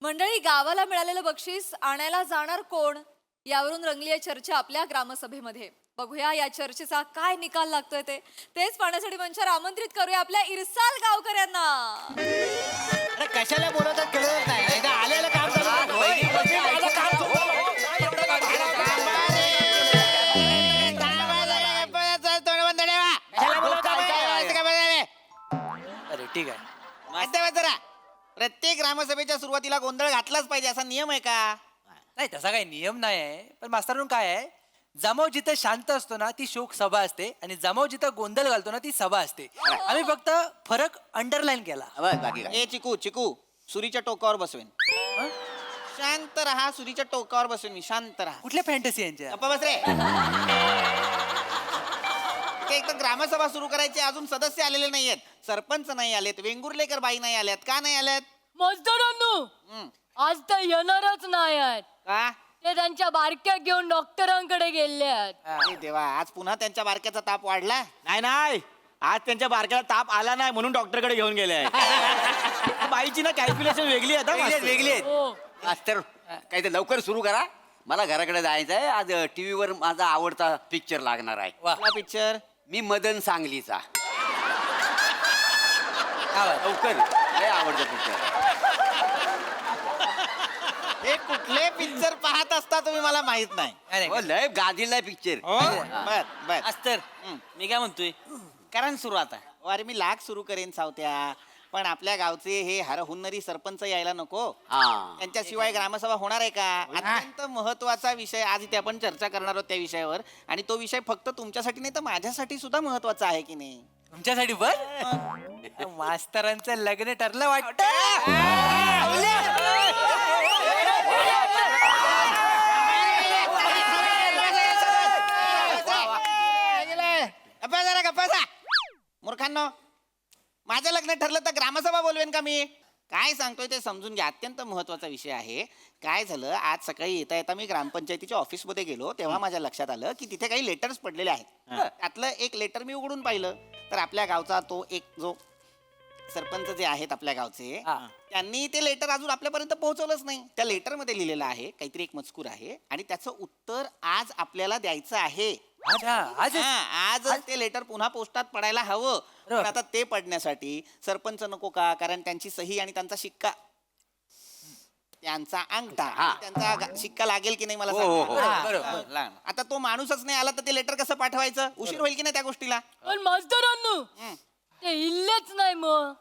मंडळी, गावाला मिळालेलं बक्षीस आणायला जाणार कोण यावरून रंगली आहे चर्चा आपल्या ग्रामसभेमध्ये. बघूया या चर्चेचा काय निकाल लागतोय तेच पाहण्यासाठी मंचावर आमंत्रित करूया आपल्या इरसाल गावकऱ्यांना. अरे कशाला बोलवतात कळत नाही. एकदा आलेलं काम चालू कर. माझं काम सुरू आहे. कशाला बोलवतात? अरे ठीक आहे. जरा प्रत्येक ग्रामसभेच्या सुरुवातीला गोंधळ घातलाच पाहिजे असा नियम आहे का? नाही तसा काही नियम नाही आहे, पण मास्तरांनो काय आहे, जमाव जिथे शांत असतो ना ती शोक सभा असते आणि जमाव जिथे गोंधळ घालतो ना ती सभा असते. आम्ही फक्त फरक अंडरलाईन केला. बाकी काय ए चिकू चिकू सुरीच्या टोकावर बसवेन. शांत रहा. सुरीच्या टोकावर बसवेन मी. शांत रहा. कुठल्या फॅन्टसी यांच्या? गप्पा बस रे. एक तर ग्रामसभा सुरू करायची, अजून सदस्य आलेले नाहीयेत. सरपंच नाही आलेत, वेंगुर्लेकर बाई नाही आल्यात. का नाही आल्यात? मजदूरांनो आज तर येणारच नाही आहेत. का? ते त्यांच्या बारक्या घेऊन डॉक्टरांकडे गेले आहेत. अरे देवा, आज पुन्हा त्यांच्या बारक्याचा ताप वाढला. नाही नाही आज त्यांच्या बारक्याला ताप आला नाही म्हणून डॉक्टरकडे घेऊन गेले. बाईची ना कॅल्क्युलेशन वेगळी आहे. वेगळी आहेत. हो मास्तर काही तर लवकर सुरू करा. मला घराकडे जायचं आहे. आज टीव्हीवर माझा आवडता पिक्चर लागणार आहे. वा. कुठला पिक्चर? मी मदन सांगलीचा. काय बात. लवकर लय आवडतं पिक्चर. हे कुठले पिक्चर पाहत असता तुम्ही मला माहित नाही. नाही, हो नाही. लय गाजलेला पिक्चर. बर बर. अस्तर मी काय म्हणतोय कारण सुरू आता अरे मी लाख सुरू करेन सावत्या, पण आपल्या गावचे हे हरहुन्नरी सरपंच यायला नको. हा त्यांच्याशिवाय ग्रामसभा होणार आहे का? अत्यंत महत्वाचा विषय आज इथे आपण चर्चा करणार आहोत त्या विषयावर. आणि तो विषय फक्त तुमच्यासाठी नाही तर माझ्यासाठी सुद्धा महत्वाचा आहे की नाही? तुमच्यासाठी बर मास्तरांचं लग्न ठरलं वाटतं. मूर्खांनो, माझं लग्न ठरलं तर ग्रामसभा बोलवेन का मी? काय सांगतोय ते समजून घ्या. अत्यंत महत्वाचा विषय आहे. काय झालं, आज सकाळी येता येता मी ग्रामपंचायतीच्या ऑफिसमध्ये गेलो तेव्हा माझ्या लक्षात आलं की तिथे काही लेटर्स पडलेले आहेत. त्यातलं एक लेटर मी उघडून पाहिलं तर आपल्या गावचा तो एक जो सरपंच जे आहेत आपल्या गावचे, त्यांनी ते लेटर अजून आपल्यापर्यंत पोहोचवलंच नाही. त्या लेटरमध्ये लिहिलेलं आहे काहीतरी एक मजकूर आहे आणि त्याचं उत्तर आज आपल्याला द्यायचं आहे. आज आज ते लेटर पुन्हा पोस्टात पडायला हवं. पण आता ते पडण्यासाठी सरपंच नको का? कारण त्यांची सही आणि त्यांचा शिक्का, त्यांचा अंगठा आणि त्यांचा शिक्का लागेल की नाही मला सांगा. बरोबर. आता तो माणूसच नाही आला तर ते लेटर कसं पाठवायचं? उशीर होईल की नाही त्या गोष्टीला? पण मजदूरांनो ते इल्लेच नाही मग.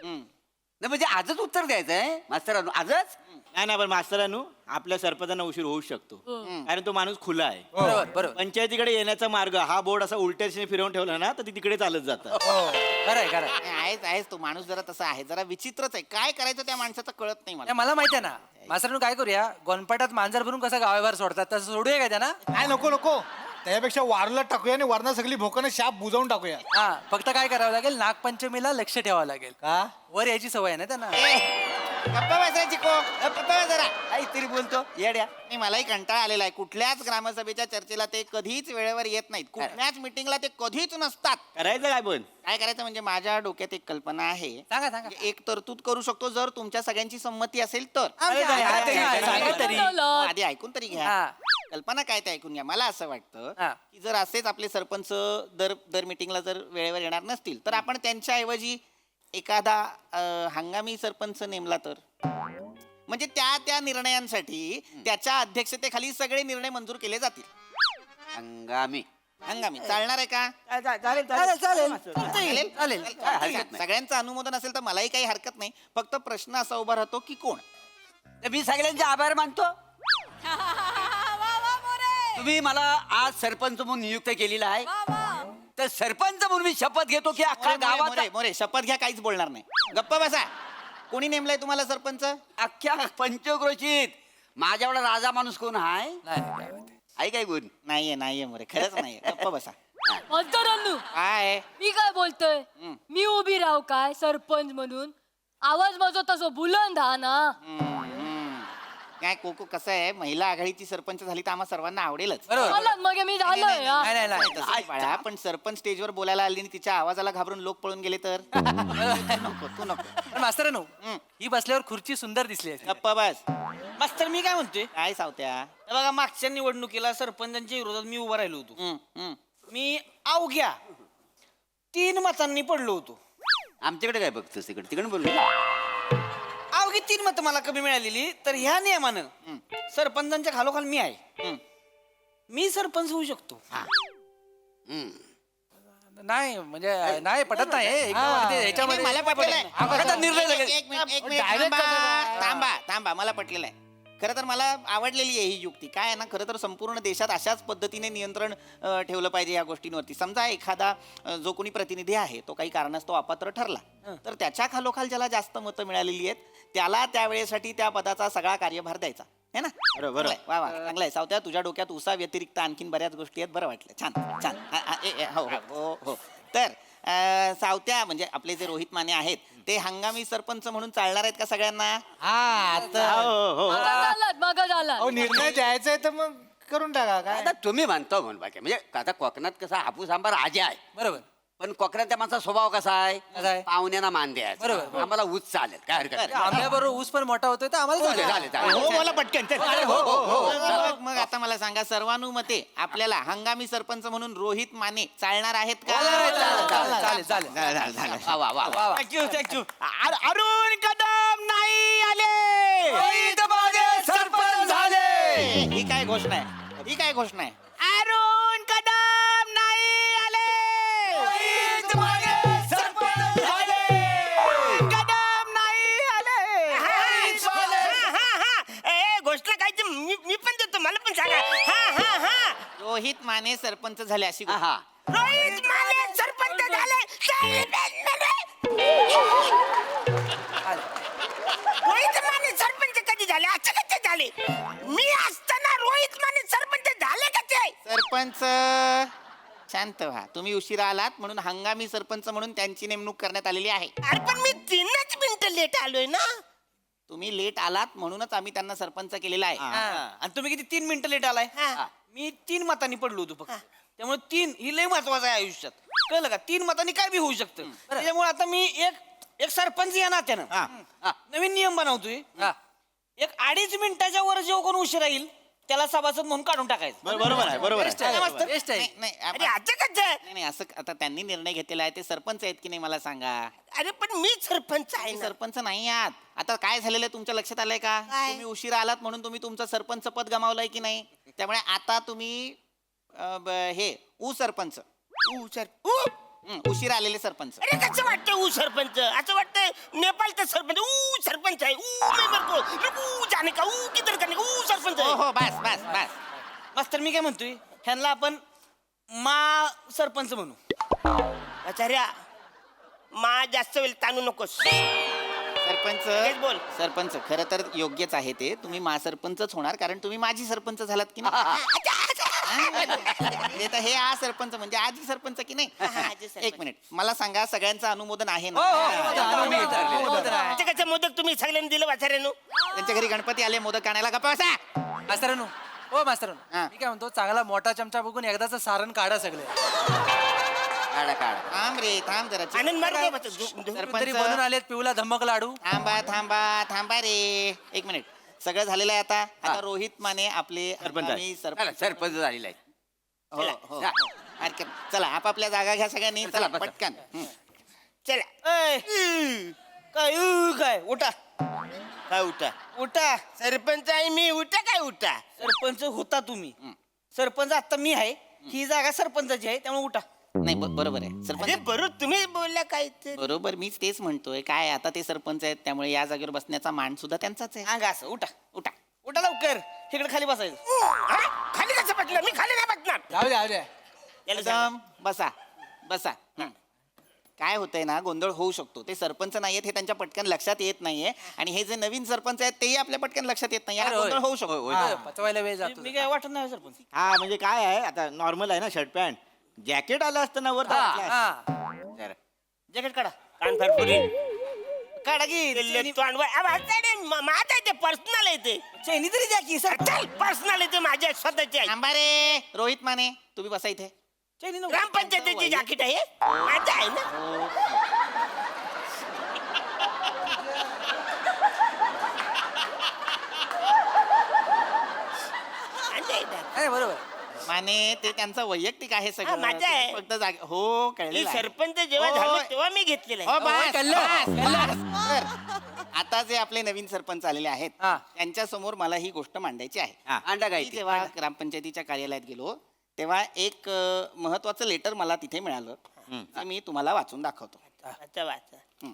नाही म्हणजे आजच उत्तर द्यायचं आहे मास्तरांनो. आजच नाही नाही पण मास्तरांनो आपल्या सरपंचांना उशीर होऊ शकतो कारण तो माणूस खुला आहे. बरोबर बरोबर. पंचायतीकडे येण्याचा मार्ग हा बोर्ड असा उलट्या दिशेने फिरवून ठेवला ना तर ती तिकडे चालत जातं. खरंय खरंय. आहेच आहेच, तो माणूस जरा तसा आहे, जरा विचित्रच आहे. काय करायचं त्या माणसाचं कळत नाही मला. मला माहिती आहे ना मास्तरांनो, काय करूया, गोनपाटात मांजर भरून कसं गावाबाहेर सोडतात तसं सोडूया का त्यांना? काय नको नको, त्यापेक्षा वारूला टाकूया आणि वरना सगळी भोकानं शाप बुजवून टाकूया. हा, फक्त काय करावं लागेल, नागपंचमीला लक्ष ठेवावं लागेल. का? वर यायची सवय आहे ना त्यांना. गप्पा बसायची को, गप्पा बस जरा. काहीतरी बोलतो येड्या. नाही, मलाही कंटाळा आलेला आहे. कुठल्याच ग्रामसभेच्या चर्चेला ते कधीच वेळेवर येत नाहीत. कुठल्याच मिटिंगला ते कधीच नसतात. करायचं काय पण? काय करायचं म्हणजे माझ्या डोक्यात एक कल्पना आहे. सांगा सांगा. म्हणजे एक तरतूद करू शकतो जर तुमच्या सगळ्यांची संमती असेल तर. सांगा तरी. आधी ऐकून तरी घ्या. हा. कल्पना काय ते ऐकून घ्या. मला असं वाटतं हा. की जर असेच आपले सरपंच दर मिटिंगला जर वेळेवर येणार नसतील तर आपण त्यांच्या ऐवजी एखादा हंगामी सरपंच नेमला तर, म्हणजे त्या निर्णयांसाठी त्याच्या अध्यक्षतेखाली सगळे निर्णय मंजूर केले जातील. हंगामी हंगामी चालणार आहे का? चालेल चालेल? चालेल. हरकत नाही. सगळ्यांचं अनुमोदन असेल तर मलाही काही हरकत नाही. फक्त प्रश्न असा उभा राहतो की कोण? तर मी सगळ्यांचे आभार मानतो. तुम्ही मला आज सरपंच म्हणून नियुक्त केलेला आहे. तर सरपंच म्हणून मी शपथ घेतो की अख्खा गावात मोरे शपथ घ्या, काहीच बोलणार नाही. गप्पा बसा. कोणी नेमलाय तुम्हाला सरपंच? अख्ख्या पंचक्रोशीत माझ्या एवढा राजा माणूस कोण आहे? आहे काय गुण? नाहीये मोरे, खरंच नाहीये. गप्पा बसा. मजदूरांनो काय? मी काय बोलतोय, मी उभी राहू काय सरपंच म्हणून? आवाज माझा तसं बुलंद हा ना. काय कोको कसं आहे, महिला आघाडीची सरपंच झाली तर आम्हा सर्वांना आवडेलच. बरोबर मला मग मी झालोय नाही नाही नाही तसं नाही बाळा, पण सरपंच स्टेजवर बोलायला आली आणि तिच्या आवाजाला घाबरून लोक पळून गेले तर तू नको. पण मास्तरांनो ही बसल्यावर खुर्ची सुंदर दिसली असती. गप्पा बस. मास्तर मी काय म्हणतोय काय सावत्या? हे बघा मागच्या निवडणुकीला सरपंचांच्या विरोधात मी उभा राहिलो होतो. हम्म, हम्म. मी अवघ्या 3 मतांनी पडलो होतो. आमच्याकडे काय बघतोस तिकडे बोलू. अवघी 3 मतं मला कमी मिळालेली, तर ह्या नियमानं सरपंचांच्या खालोखाल मी आहे. मी सरपंच होऊ शकतो. नाही म्हणजे नाही पटत नाही एकदम अगदी नाही, ह्याच्यामध्ये मला पटलेलं आहे. हा, कसा निर्णय एक- लगेच? एक मिनिट, एक मिनिट. Direct थांबा मला पटलेलं आहे. खरं तर मला आवडलेली आहे ही युक्ती. काय आहे ना, खरं तर संपूर्ण देशात अशाच पद्धतीने नियंत्रण ठेवलं पाहिजे या गोष्टींवरती. समजा एखादा जो कोणी प्रतिनिधी आहे तो काही कारणास्तव अपात्र ठरला, तर त्याच्या खालोखाल ज्याला जास्त मतं मिळालेली आहेत त्याला त्यावेळेसाठी त्या पदाचा सगळा कार्यभार द्यायचा है ना. बरोबर. वा वा, चांगलं आहे सावत्या. तुझ्या डोक्यात उसा व्यतिरिक्त आणखीन बऱ्याच गोष्टी आहेत. बरं वाटलं, छान छान. हो हो हो. तर सावत्या म्हणजे आपले जे रोहित माने आहेत ते हंगामी सरपंच म्हणून चालणार आहेत का सगळ्यांना? मग झाला अहो निर्णय द्यायचा आहे तर मग करून टाका काय. आता तुम्ही म्हणतो म्हणून बाकी म्हणजे आता कोकणात कसा हापूस आंबा राजा आहे, बरोबर पण कोकणात माणसा स्वभाव कसा कसा आहे? आहे, पाहुण्यांना मान द्यायचा. बरोबर. आम्हाला ऊस चालेल, काय हरकत नाही. आंब्याबरोबर ऊस पण मोठा होतोय तर आम्हाला चालेल, चालेल. चालेल. हो बोला पटकन. मग आता मला सांगा, सर्वानुमते आपल्याला हंगामी सरपंच म्हणून रोहित माने चालणार आहेत का? चालेल चालेल वा वा वा वा. थँक्यू. अरुण कदम नाही आले. सरपंच झाले. ही काय घोषणा आहे? ही काय घोषणा आहे? अरुण कदम नाही आले. कदम नाही आले. घोषणा काय मी पण देतो, मला पण सांगा. रोहित माने सरपंच झाले अशी हा हा. रोहित माने सरपंच झाले. रोहित माने सरपंच कधी झाले? असं कसे झाले? मी असताना रोहित माने सरपंच झाले कसे? सरपंच शांत व्हा. तुम्ही उशिरा आलात म्हणून हंगामी सरपंच म्हणून त्यांची नेमणूक करण्यात आलेली आहे. अरे पण मी 3च मिनिटं लेट आलोय ना. तुम्ही लेट आलात म्हणूनच आम्ही त्यांना सरपंच केलेला आहे. आणि तुम्ही किती 3 मिनिटं लेट आलाय? मी 3 मतांनी पडलो होतो फक्त. त्यामुळे 3 ही लय महत्वाचं आहे आयुष्यात, कळलं का? 3 मतांनी काय बी होऊ शकतं. त्याच्यामुळे आता मी एक सरपंच या नात्यानं नवीन नियम बनवतोय. एक 2.5 मिनिटाच्या वर जो कोण उशीर येईल त्याला सभासद म्हणून काढून टाकायचं. बरोबर आहे बरोबर आहे. Best आहे, मास्तर? best आहे. नाही अरे आता कसं? नाही, असं आता त्यांनी निर्णय घेतलेला आहे. ते सरपंच आहेत की नाही मला सांगा. अरे पण मी सरपंच आहे तुम्ही ना. सरपंच नाही आहात. आता काय झालेलं आहे तुमच्या लक्षात आलंय का? काय? तुम्ही उशिरा आलात म्हणून तुम्ही तुमचं सरपंच पद गमावलंय की नाही. त्यामुळे आता तुम्ही हे सरपंच उशिरा आलेले सरपंच. अरे कसं वाटतं ऊ सरपंच? असं वाटतं नेपाळचा सरपंच ऊ सरपंच आहे. जाणे का ऊ किधर करणे का ऊ सरपंच हो आहे. हो बस बस बस. मास्तर मी काय म्हणतोय, ह्यांना आपण मा सरपंच म्हणू. आचार्या मा जास्त वेळ ताणू नकोस. हेच बोल. सरपंच खरं तर योग्यच आहे ते. तुम्ही महासरपंचच होणार कारण तुम्ही माझी सरपंच झालात की नाही. हे सरपंच म्हणजे आजी सरपंच की नाही. आजी सरपंच. एक मिनिट मला सांगा, सगळ्यांचं अनुमोदन आहे ना? त्याचं मोदक तुम्ही सगळ्यांनी दिलं वाचाऱ्यानो. त्यांच्या घरी गणपती आले मोदक आणायला. गप्पा बसा. मास्तरांनो हो मास्तरांनो, हा. मी काय म्हणतो, चांगला मोठा चमचा बघून एकदाच सारण काढा सगळे. काढा काढा. थांब रे थांब जरा. आनंद मारू दे बच्चा. तरी बनून आलेत पिवला धम्मक लाडू. थांबा थांबा थांबा रे. एक मिनिट. सगळं झालेलं आहे आता. आता रोहित माने आपले हंगामी चला, सरपंच झालेला आहे. हो हो. हरकत. चला आपापल्या जागा घ्या सगळ्यांनी. चला बसा. पटकन. चला. काय उठा. काय उठा उठा. सरपंच आहे मी, उठा काय उठा. सरपंच होता तुम्ही, सरपंच आता मी आहे. ही जागा सरपंचाची आहे त्यामुळे उठा. नाही बरोबर आहे अरे सरपंच. बरोबर तुम्ही बोलला काय तर. बरोबर मीच तेच म्हणतोय. काय आता ते सरपंच आहेत त्यामुळे या जागेवर बसण्याचा मान सुद्धा त्यांचाच आहे. अंगा असं उठा उठा. उठा लवकर. इकडे खाली बसायचं. हा? खाली कसं बसणार? मी खाली नाही बसणार. जाऊ द्या याला सांगा. एकदम बसा बसा. काय होतंय ना, गोंधळ होऊ शकतो. ते सरपंच नाहीयेत हे त्यांच्या पटकन लक्षात येत नाहीये आणि हे जे नवीन सरपंच आहेत तेही आपल्या पटकन लक्षात येत नाही. अरे होय. गोंधळ होऊ शकतो. पचवायला वेळ जातो. मी काय वाटत नाही सरपंच. हा म्हणजे काय आहे आता नॉर्मल आहे ना शर्ट पॅन्ट. जॅकेट आलं असतं ना वर तर घातलं असतं. हा. जॅकेट काढा. कान फार फुरी. काढा की माझं आहे ते पर्सनल आहे ते चैनी तरी द्या की सर चल पर्सनल आहे ते माझ्या स्वतःचे आहे थांबा रे रोहित माने तुम्ही बसा इथे चैनी नको. ग्रामपंचायतीची जॅकेट आहे माझं आहे ना माझं आहे ना. नाही बरोबर माने ते त्यांचं वैयक्तिक आहे हा, सगळं माझं आहे. तुम्ही फक्त हो मी कळलेलं आहे. सरपंच जेव्हा हो, झालो तेव्हा मी घेतलेलं हो, आहे बस, कळलं, बस. तर, आता जे आपले नवीन सरपंच आलेले आहेत हा. त्यांच्या समोर मला ही गोष्ट मांडायची आहे अंडा काय मी जेव्हा ग्रामपंचायतीच्या कार्यालयात गेलो तेव्हा एक महत्वाचं लेटर मला तिथे मिळालं ते मी तुम्हाला वाचून दाखवतो वाचा वाचा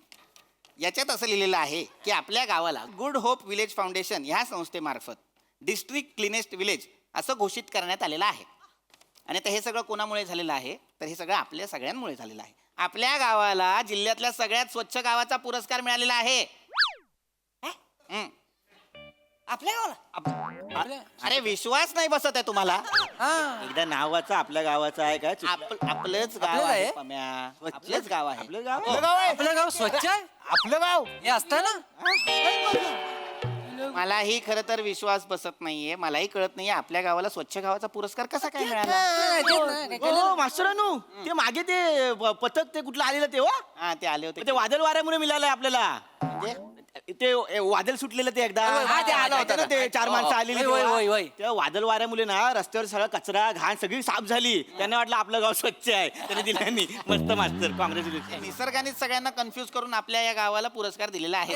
याच्यात असं लिहिलेलं आहे की आपल्या गावाला गुड होप विलेज फाउंडेशन ह्या संस्थेमार्फत डिस्ट्रिक्ट क्लिनेस्ट विलेज असं घोषित करण्यात आलेलं आहे आणि आता हे सगळं कोणामुळे झालेलं आहे तर हे सगळं आपल्या सगळ्यांमुळे झालेलं आहे आपल्या गावाला जिल्ह्यातल्या सगळ्यात स्वच्छ गावाचा पुरस्कार मिळालेला आहे हं. आपल्या गावाला अरे विश्वास नाही बसत आहे तुम्हाला हा एकदा नावाचं आपल्या गावाचं आहे काय आपलंच गाव आपलंच आहे आहे? पम्या. आपलंच गाव आहे आपलं गाव आपलं गाव आहे आपलं गाव स्वच्छ आहे आपलं गाव हे असतं ना मलाही खरं तर विश्वास बसत नाहीये मलाही कळत नाहीये आपल्या गावाला स्वच्छ गावाचा पुरस्कार कसा काय मिळाला हो मास्तरानू ते मागे ते पथक ते कुठलं आलेलं तेव्हा हा ते आले होते ते वादळ वाऱ्यामुळे मिळालंय आपल्याला ते वादळ सुटलेलं ते एकदा हा, ते आलं माहिती होतं ना ते 4 माणसं आलेली होय, होय, तेव्हा. होय, होय. तेव्हा वादळ वाऱ्यामुळे ना रस्त्यावर सगळा कचरा घाण सगळी साफ झाली त्यांना वाटलं आपलं गाव स्वच्छ आहे त्याने दिल्यानी मस्त मास्तर काँग्रेस निसर्गानेच सगळ्यांना कन्फ्युज करून आपल्या या गावाला पुरस्कार दिलेला आहे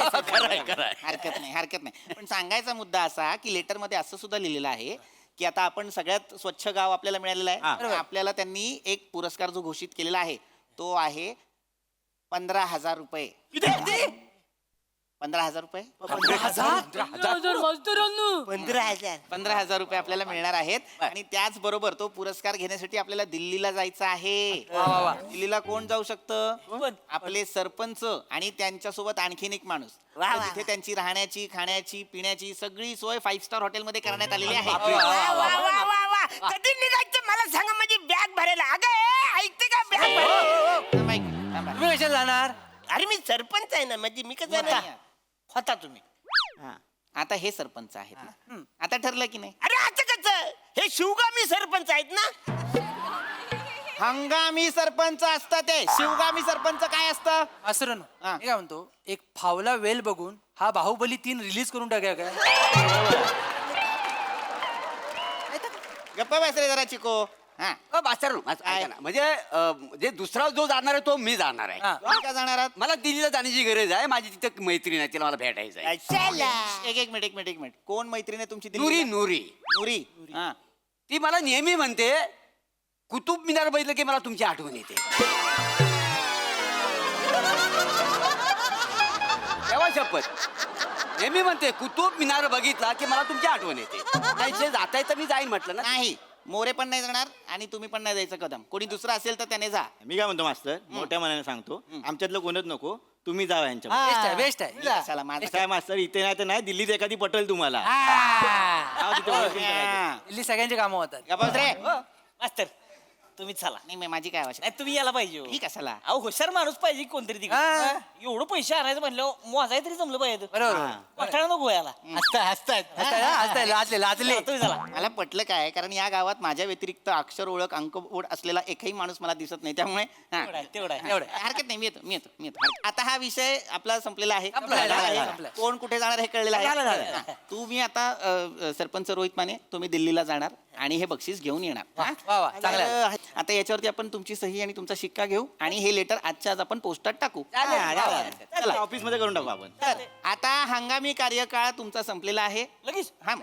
हरकत नाही पण सांगायचा मुद्दा असा की लेटर मध्ये असं सुद्धा लिहिलेलं आहे की आता आपण सगळ्यात स्वच्छ गाव आपल्याला मिळालेलं आहे आपल्याला त्यांनी एक पुरस्कार जो घोषित केलेला आहे तो आहे 15,000 रुपये 15,000 रुपये 15,000 मजदूरांनो 15,000 15,000 रुपये आपल्याला मिळणार आहेत आणि त्याचबरोबर तो पुरस्कार घेण्यासाठी आपल्याला दिल्लीला जायचं आहे दिल्लीला कोण जाऊ शकतं आपले सरपंच आणि त्यांच्यासोबत आणखीन एक माणूस वा, वा. तिथे त्यांची राहण्याची खाण्याची पिण्याची सगळी सोय 5 स्टार हॉटेलमध्ये करण्यात आलेली आहे वा वा वा वा वा कधी निघायचं मला सांगा माझी बॅग भरायला अगं ऐकते का बॅग थांबा एक मिनिट, थांबा. तुम्ही कशाला जाणार अरे मी सरपंच आहे ना म्हणजे मी कसं जाणार? होता तुम्ही आता हे सरपंच आहेत ना आता ठरलं की नाही अरे आता कसं हे शिवगामी सरपंच आहेत ना हंगामी सरपंच असतं ते शिवगामी सरपंच काय असतं असं हा. मी काय म्हणतो एक फावला वेल बघून हा बाहुबली 3 रिलीज करून टाकूया काय गप्पा बस रे जरा चिको हा मास्तर म्हणजे जे दुसरा जो जाणार आहे तो मी जाणार आहे हा. तुम्ही का जाणार आहात मला दिल्लीला जाण्याची गरज आहे माझी तिथे मैत्रीण आहे तिला मला भेटायचं आहे चला एक मिनिट कोण मैत्रीण आहे तुमची नुरी दिल्लीला? नुरी नुरी हा ती मला नेहमी म्हणते कुतुब मिनार बघितलं की मला तुमची आठवण येते तेव्हा शपथ नेहमी म्हणते कुतुब मिनार बघितला की मला तुमची आठवण येते नाही जे जाता येतं मी जाईन म्हटलं ना नाही मोरे पण नाही जाणार आणि तुम्ही पण नाही जायचं कदम कोणी दुसरं असेल तर त्याने जा मी काय म्हणतो मास्तर मोठ्या मनाने सांगतो आमच्यातलं कोणच नको तुम्ही जावा यांच्या बेस्ट आहे बेस्ट आहे मी कशाला माझं काय मास्तर इथे नाही तर नाही दिल्लीत एखादी पटेल तुम्हाला जावा तिथे ओळखीन करायचं. हा. दिल्ली सगळ्यांची कामं होतात गप्प बस रे मास्तर तुम्ही चला नाही मी माझी काय आवश्यक नाही तुम्ही याला पाहिजे हो. मी कशाला अहो हुशार माणूस पाहिजे कोणतरी तिकडे हा. एवढं पैसे आणायचं म्हणलं मोजाय तरी जमलं पाहिजे बरोबर वाटाणा नको याला लाजले लाजले तुम्ही चला मला पटलं काय कारण या गावात माझ्या व्यतिरिक्त अक्षर ओळख अंक ओढ असलेला एकही माणूस मला दिसत नाही त्यामुळे हा. तेवढा आहे. एवढं हरकत नाही मी येतो आता हा विषय आपला संपलेला आहे संपला. कोण कुठे जाणार हे कळलेलं आहे हा. तुम्ही आता सरपंच रोहित माने तुम्ही दिल्लीला जाणार आणि हे बक्षीस घेऊन येणार हा? वा वा चांगलं आहे. तर आता याच्यावरती आपण तुमची सही आणि तुमचा शिक्का घेऊ आणि हे लेटर आजच्या आज आपण पोस्टात टाकू चला ऑफिस मध्ये करून टाकू आपण तर आता हंगामी कार्यकाळ तुमचा संपलेला आहे लगेच हा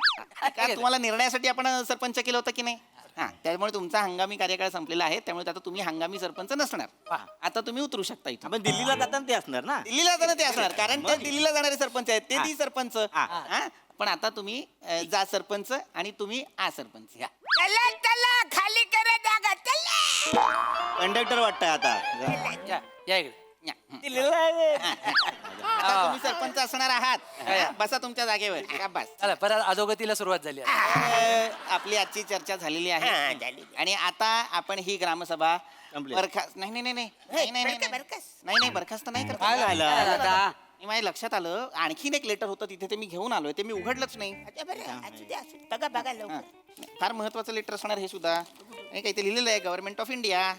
का तुम्हाला निर्णयासाठी आपण सरपंच केलं होतं की नाही हा त्यामुळे तुमचा हंगामी कार्यकाळ संपलेला आहे त्यामुळे आता तुम्ही हंगामी सरपंच नसणार आता तुम्ही उतरू शकता इथून आपण दिल्लीला जाताना ते असणार ना दिल्लीला जाणं ते असणार कारण ते दिल्लीला जाणारे सरपंच आहेत ते ती सरपंच हा पण आता तुम्ही जा सरपंच आणि तुम्ही आ सरपंच या चला चला खाली करा जागा चला कंडक्टर वाटतंय आता या इकडे या. दिलेलं आहे. आता तुम्ही सरपंच असणार आहात बसा तुमच्या जागेवर का बस चला परत अधोगतीला सुरुवात झाली आहे. आपली आजची चर्चा झालेली हा, आहे झाली. आणि आता आपण ही ग्रामसभा संपली. बरखास्त नाही बरखास्त. बरखास्त नाही करत काय झालं आता माझ्या लक्षात आलं आणखीन एक लेटर होतं तिथे ते मी घेऊन आलोय ते मी उघडलंच नाही. अच्छा, बरं असू द्या असू द्या. बघा हा. लवकर. नाही, फार महत्वाचं लेटर असणार हे सुद्धा. आणि काही ते लिहिलेलं आहे गव्हर्नमेंट ऑफ इंडिया.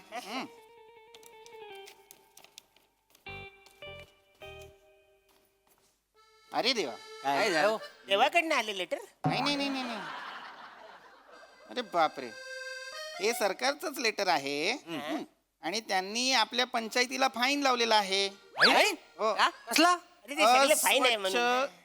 अरे देवा. काय झालं देवाकडनं आले लेटर. नाही नाही नाही नाही नाही. अरे बापरे, हे सरकारचंच लेटर आहे. आणि त्यांनी आपल्या पंचायतीला फाईन लावलेला आहे. हो. कसला अरे ते सगळे फाईन आहे म्हणून. अस्वच्छ-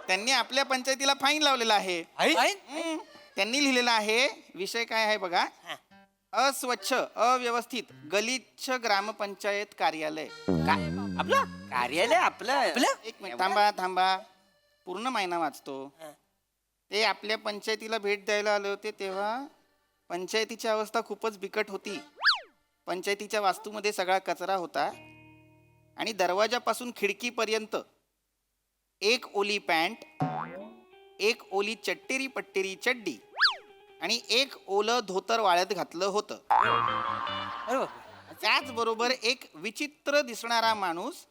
त्यांनी आपल्या पंचायतीला फाईन लावलेला आहे. फाईन? त्यांनी लिहिलेला आहे विषय काय आहे बघा. अस्वच्छ अव्यवस्थित गलिच्छ ग्रामपंचायत कार्यालय. आपलं कार्यालय आपलं एक मिनिट थांबा थांबा, पूर्ण महिना वाचतो. ते आपल्या पंचायतीला भेट द्यायला आले होते तेव्हा पंचायतीची अवस्था खूपच बिकट होती. पंचायतीच्या वास्तूमध्ये सगळा कचरा होता आणि दरवाजापासून खिडकीपर्यंत एक ओली पॅन्ट, एक ओली चट्टेरी पट्टेरी चड्डी आणि एक ओलं धोतर वाळत घातलं होतं. अरे बापरे. त्याचबरोबर एक विचित्र दिसणारा माणूस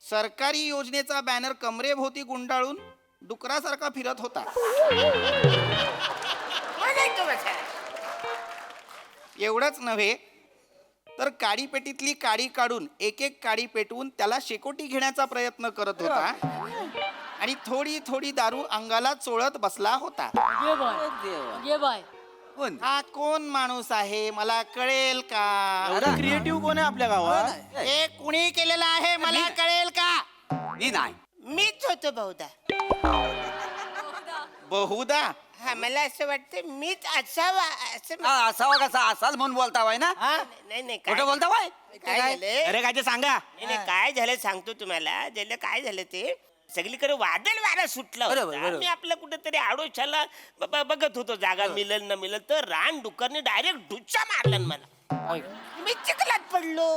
सरकारी योजनेचा बॅनर कमरेभोवती गुंडाळून डुकरासारखा फिरत होता. म्हणायचं बसा. एवढंच नव्हे तर काडीपेटीतली काडी काढून एक एक काडी पेटवून त्याला शेकोटी घेण्याचा प्रयत्न करत होता आणि थोडी थोडी दारू अंगाला चोळत बसला होता. ये बाय ये बाय. कोण हा कोण माणूस आहे मला कळेल का? क्रिएटिव्ह कोण आहे आपल्या गावात? हे कुणी केलेलं आहे मला कळेल का? मी नाही मीच होतो बहुधा. बहुधा हा मला असं वाटतं मीच असावा असं. असावा कसा असाल म्हणून बोलता वाय ना नाही नाही काय कुठं बोलता वाय काय झालं अरे काय ते सांगा. नाही काय झालं सांगतो तुम्हाला. ज्याला काय झालं ते सगळीकडे वादळ वारा सुटला बरोबर, होता. बरोबर. मी आपलं कुठेतरी आडोशाला बघत होतो जागा मिळेल न मिळेल तर रान डुकरने डायरेक्ट डुच्चा मारला न मला. मी चिखलात पडलो.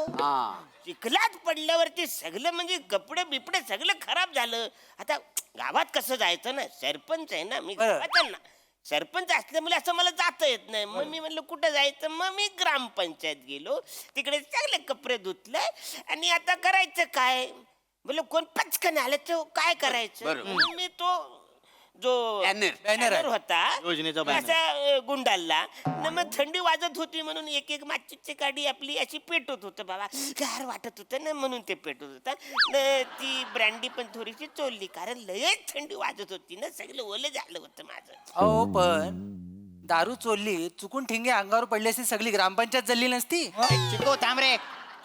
चिखलात पडल्यावरती सगळं म्हणजे कपडे बिपडे सगळं खराब झालं. आता गावात कसं जायचं ना, सरपंच आहे ना मी गावाचा ना, सरपंच असल्यामुळे असं मला जाता येत नाही. मग मी म्हणलं कुठं जायचं, मग मी ग्रामपंचायत गेलो. तिकडे चांगले कपडे धुतले आणि आता करायचं काय, बोल कोण पचकन आलं तर काय करायचं. बरोबर. म्हणून मी तो जो Banner. बॅनर होता योजनेचा banner. असा गुंडाळला न मग थंडी वाजत होती म्हणून एक एक माचीची गाडी आपली अशी पेटत होतं बाबा. गार वाटत होतं ना म्हणून ते पेटत होतं. न ती ब्रँडी पण थोडीशी चोलली कारण लयच थंडी वाजत होती ना, सगळं ओलं झालं होतं माझं. अहो पण दारू चोरली चुकून ठिंगे अंगावर पडली असती सगळी ग्रामपंचायत जल्ली नसती. चिको थांब रे.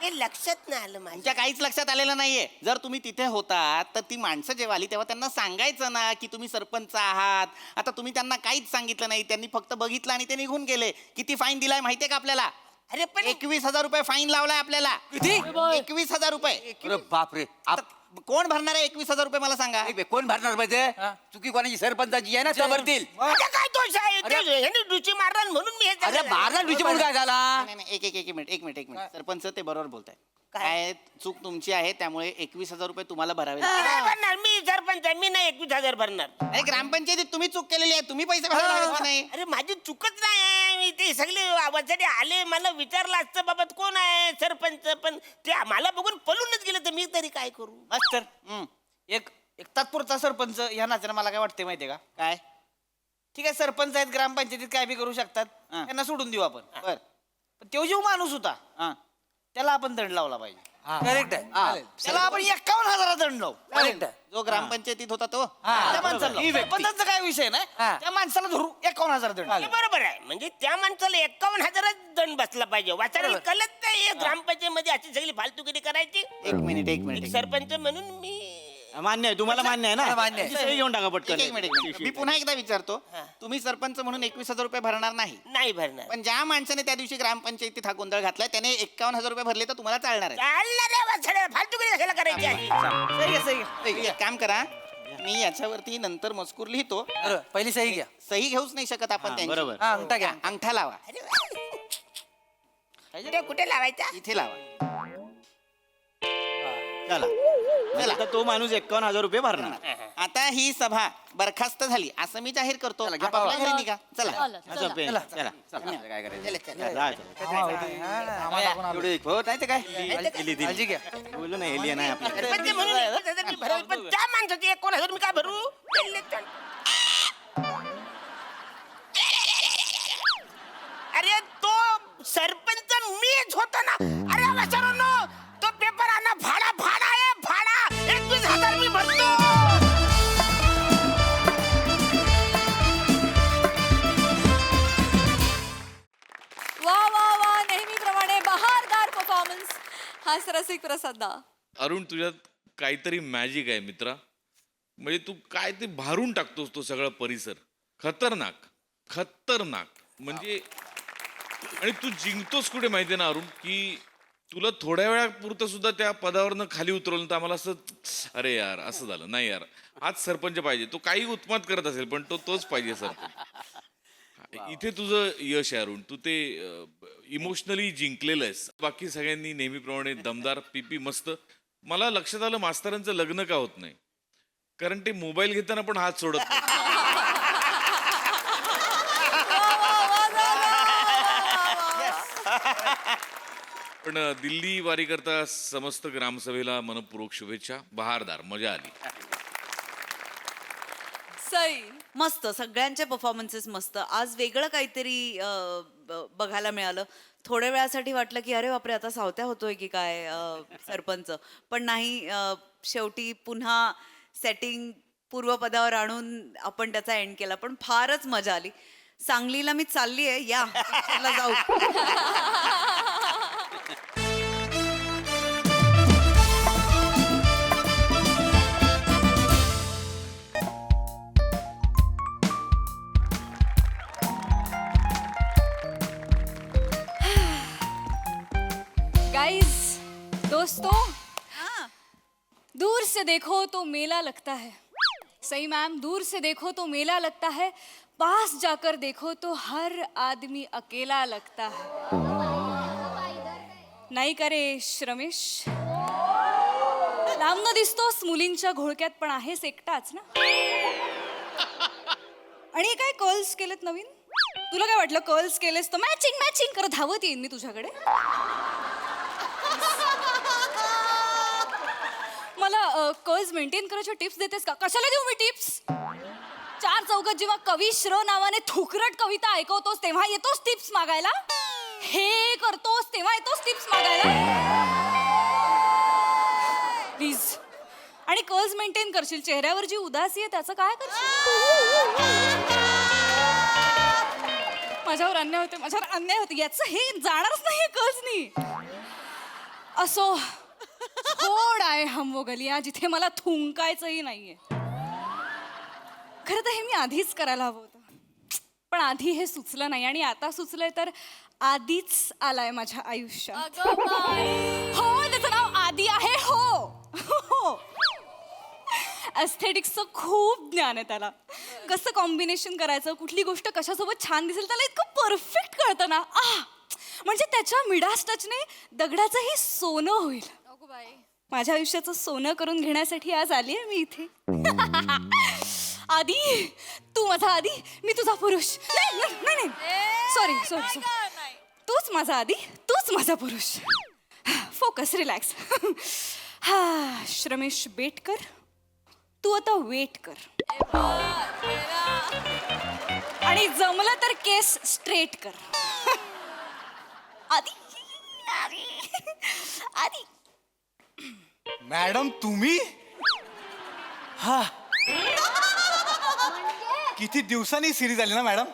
ते लक्षात नाही आलं माझ्या. तुमच्या काहीच लक्षात आलेलं नाहीये. जर तुम्ही तिथे होतात तर ती माणसं जेव्हा आली तेव्हा त्यांना सांगायचं ना की तुम्ही सरपंच आहात. आता तुम्ही त्यांना काहीच सांगितलं नाही. त्यांनी फक्त बघितलं आणि ते निघून गेले. किती फाईन दिलाय माहितीये का आपल्याला? अरे पण 21,000 रुपये फाईन लावलाय आपल्याला. किती? 21,000 रुपये. अरे बापरे कोण भरणार आहे 21,000 रुपये मला सांगा? कोण भरणार पाहिजे चुकी कोणाची सरपंचाची आहे ना त्या भरतील आता काय दोष आहे ते ह्याने डुची मारला म्हणून मी हे अरे झालं. मारला डुची म्हणून काय झाला नाही नाही एक मिनिट सरपंच ते बरोबर बोलताय. काय चूक तुमची आहे त्यामुळे 21,000 रुपये तुम्हाला भरावे लागतील. मी नाही भरणार. मी सरपंच आहे. मी नाही 21,000 भरणार. अरे ग्रामपंचायतीत तुम्ही चूक केलेली आहे. तुम्ही पैसे भरायला लागत नाही. अरे माझी चुकच नाही आहे. मी ते सगळे आवाजाने आले मला विचारलं असतं बाबत कोण आहे सरपंच, पण ते मला बघून पळूनच गेलं तर मी तरी काय करू. मास्तर हम्म. एक एक तात्पुरता सरपंच या नात्यानं मला काय वाटतंय माहितीये का, काय ठीक आहे सरपंच आहेत ग्रामपंचायतीत काय बी करू शकतात, हा. त्यांना सोडून देऊ आपण. बर पण तो जो माणूस होता हा त्याला आपण दंड लावला पाहिजे. करेक्ट आहे चालेल. त्याला आपण 51,000 दंड लावू. करेक्ट आहे. जो ग्रामपंचायतीत होता तो. त्या माणसाला लावू. सरपंचाचा काय विषय नाही, हा. त्या माणसाला धरू 51,000 दंड. हे बरोबर आहे. म्हणजे त्या माणसाला 51,000 दंड बसला पाहिजे. वाचायला कळत नाही ग्रामपंचायत मध्ये अशी सगळी फालतुगिरी करायची. एक मिनिट एक सरपंच म्हणून मी मान्य आहे तुम्हाला, मान्य आहे ना? मान्य आहे. ती सही घेऊन टाका पटकन. एक मिनिट मी पुन्हा एकदा विचारतो. तुम्ही सरपंच म्हणून 21,000 रुपये भरणार नाही. नाही भरणार. पण ज्या माणसाने त्या दिवशी ग्रामपंचायतीत हा गोंधळ घातलाय त्याने 51,000 रुपये भरले तर तुम्हाला चालणार आहे. चालणार आहे वाचायला फालतुगिरी कशाला करायची अशी. सही आहे, सही आहे. तुम्ही एक काम करा, मी याच्यावरती नंतर मजकूर लिहितो. बरोबर पहिली सही घ्या. सही घेऊच नाही शकत आपण त्यांची. बरोबर. हा अंगठा घ्या. अंगठा लावा. कुठे कुठे लावायचा. इथे लावा. चला म्हणजे आता तो माणूस 51,000 रुपये भरणार. आता ही सभा बरखास्त झाली असं मी जाहीर करतो. चला, घ्या आपापल्या बाबा. घरी निघा. चला असं पेन. चला चला काय करायचं चला, चला. चला, चला. एवढे हो नाही तर काय काळजी घ्या. बोललो ना एलियन आहे आपल्या सरपंच म्हणून 1,000 मी भरेल, पण त्या माणसाचे 1,000 मी काय भरू? अरे तो सरपंच मीच होतो ना. अरे वासरांनो, तो पेपर आणा. भाडा आहे भाडा. 21,000 मी भरतो. वा वा वा नेहमीप्रमाणे बहारदार परफॉर्मन्स. हाच रसिक प्रसाद दा. अरुण तुझ्यात काहीतरी मॅजिक आहे मित्रा. म्हणजे तू काय ते भारून टाकतोस तो सगळा परिसर. खतरनाक खतरनाक म्हणजे. आणि तू जिंकतोस कुठे माहितीये ना अरुण, की तुला थोड्या वेळापुरतं सुद्धा त्या पदावरनं खाली उतरवलं तर आम्हाला असं अरे यार असं झालं. नाही यार हाच सरपंच पाहिजे. तो काही उत्मात करत असेल पण तोच पाहिजे सरपंच. इथे तुझं यश आहे अरुण. तू ते इमोशनली जिंकलेलं आहेस. बाकी सगळ्यांनी नेहमीप्रमाणे दमदार पीपी मस्त. मला लक्षात आलं मास्तरांचं लग्न का होत नाही, कारण ते मोबाईल घेताना पण हात सोडत नाही. पण दिल्ली वारी करता समस्त ग्रामसभेला मनपूर्वक शुभेच्छा. बहारदार मजा आली. सई. मस्त सगळ्यांचे परफॉर्मन्सेस मस्त. आज वेगळं काहीतरी बघायला मिळालं. थोड्या वेळासाठी वाटलं की अरे बापरे आता सावत्या होतोय की काय सरपंच, पण नाही. शेवटी पुन्हा सेटिंग पूर्वपदावर आणून आपण त्याचा एंड केला. पण फारच मजा आली. सांगलीला मी चालली आहे, या पिक्चरला जाऊ. गाइस, दोस्तों, दूर से देखो तो मेला लगता है. सही मैम, दूर से देखो तो मेला लगता है, पास जाकर देखो तो हर आदमी अकेला लगता है. नाही का रे रमेश? लांब दिसतोस मुलींच्या घोळक्यात पण आहेस एकटाच ना. आणि हे काय कर्ल्स केलेत नवीन? तुला काय वाटलं कर्ल्स केलेस तर मॅचिंग मॅचिंग करत धावत येईन मी तुझ्याकडे? मला कर्ल्स मेंटेन करायच्या टिप्स देतेस का? कशाला देऊ मी टिप्स? चार चौकात जेव्हा कवी श्र नावाने थुकरट कविता ऐकवतोस तेव्हा येतोस टिप्स मागायला. हे करतोस तेव्हा येतोस टिप्स मागायला. प्लीज. आणि कर्ल्स मेंटेन करशील, चेहऱ्यावर जी उदासी आहे त्याचं काय करशील? माझ्यावर अन्याय होते, माझ्यावर अन्याय होते, याचं हे जाणारच नाही कर्ल्सनी. असो, थोड आहे हम वो गलियां जिथे मला थुंकायचंही नाहीये. खरं तर हे मी आधीच करायला हवं होतं, पण आधी हे सुचलं नाही. आणि आता सुचलंय तर आधीच आलाय माझ्या आयुष्यात. हो, त्याचं नाव आधी आहे. हो, एस्थेटिक्सचं खूप ज्ञान आहे त्याला. कसं कॉम्बिनेशन करायचं, कुठली गोष्ट कशासोबत छान दिसेल, त्याला इतकं परफेक्ट कळतं ना. म्हणजे त्याच्या मिडास टचने दगडाचंही सोनं होईल. माझ्या आयुष्याचं सोनं करून घेण्यासाठी आज आली आहे मी इथे. आधी तू माझा आधी, मी तुझा पुरुष. नाही, सॉरी. तूच माझा आधी, तूच माझा पुरुष. Focus, relax. हा रमेश, बेट कर. तू आता वेट कर आणि जमलं तर केस स्ट्रेट कर. आधी. मॅडम तुम्ही? हा, किती दिवसांनी सिरीज आली ना madam.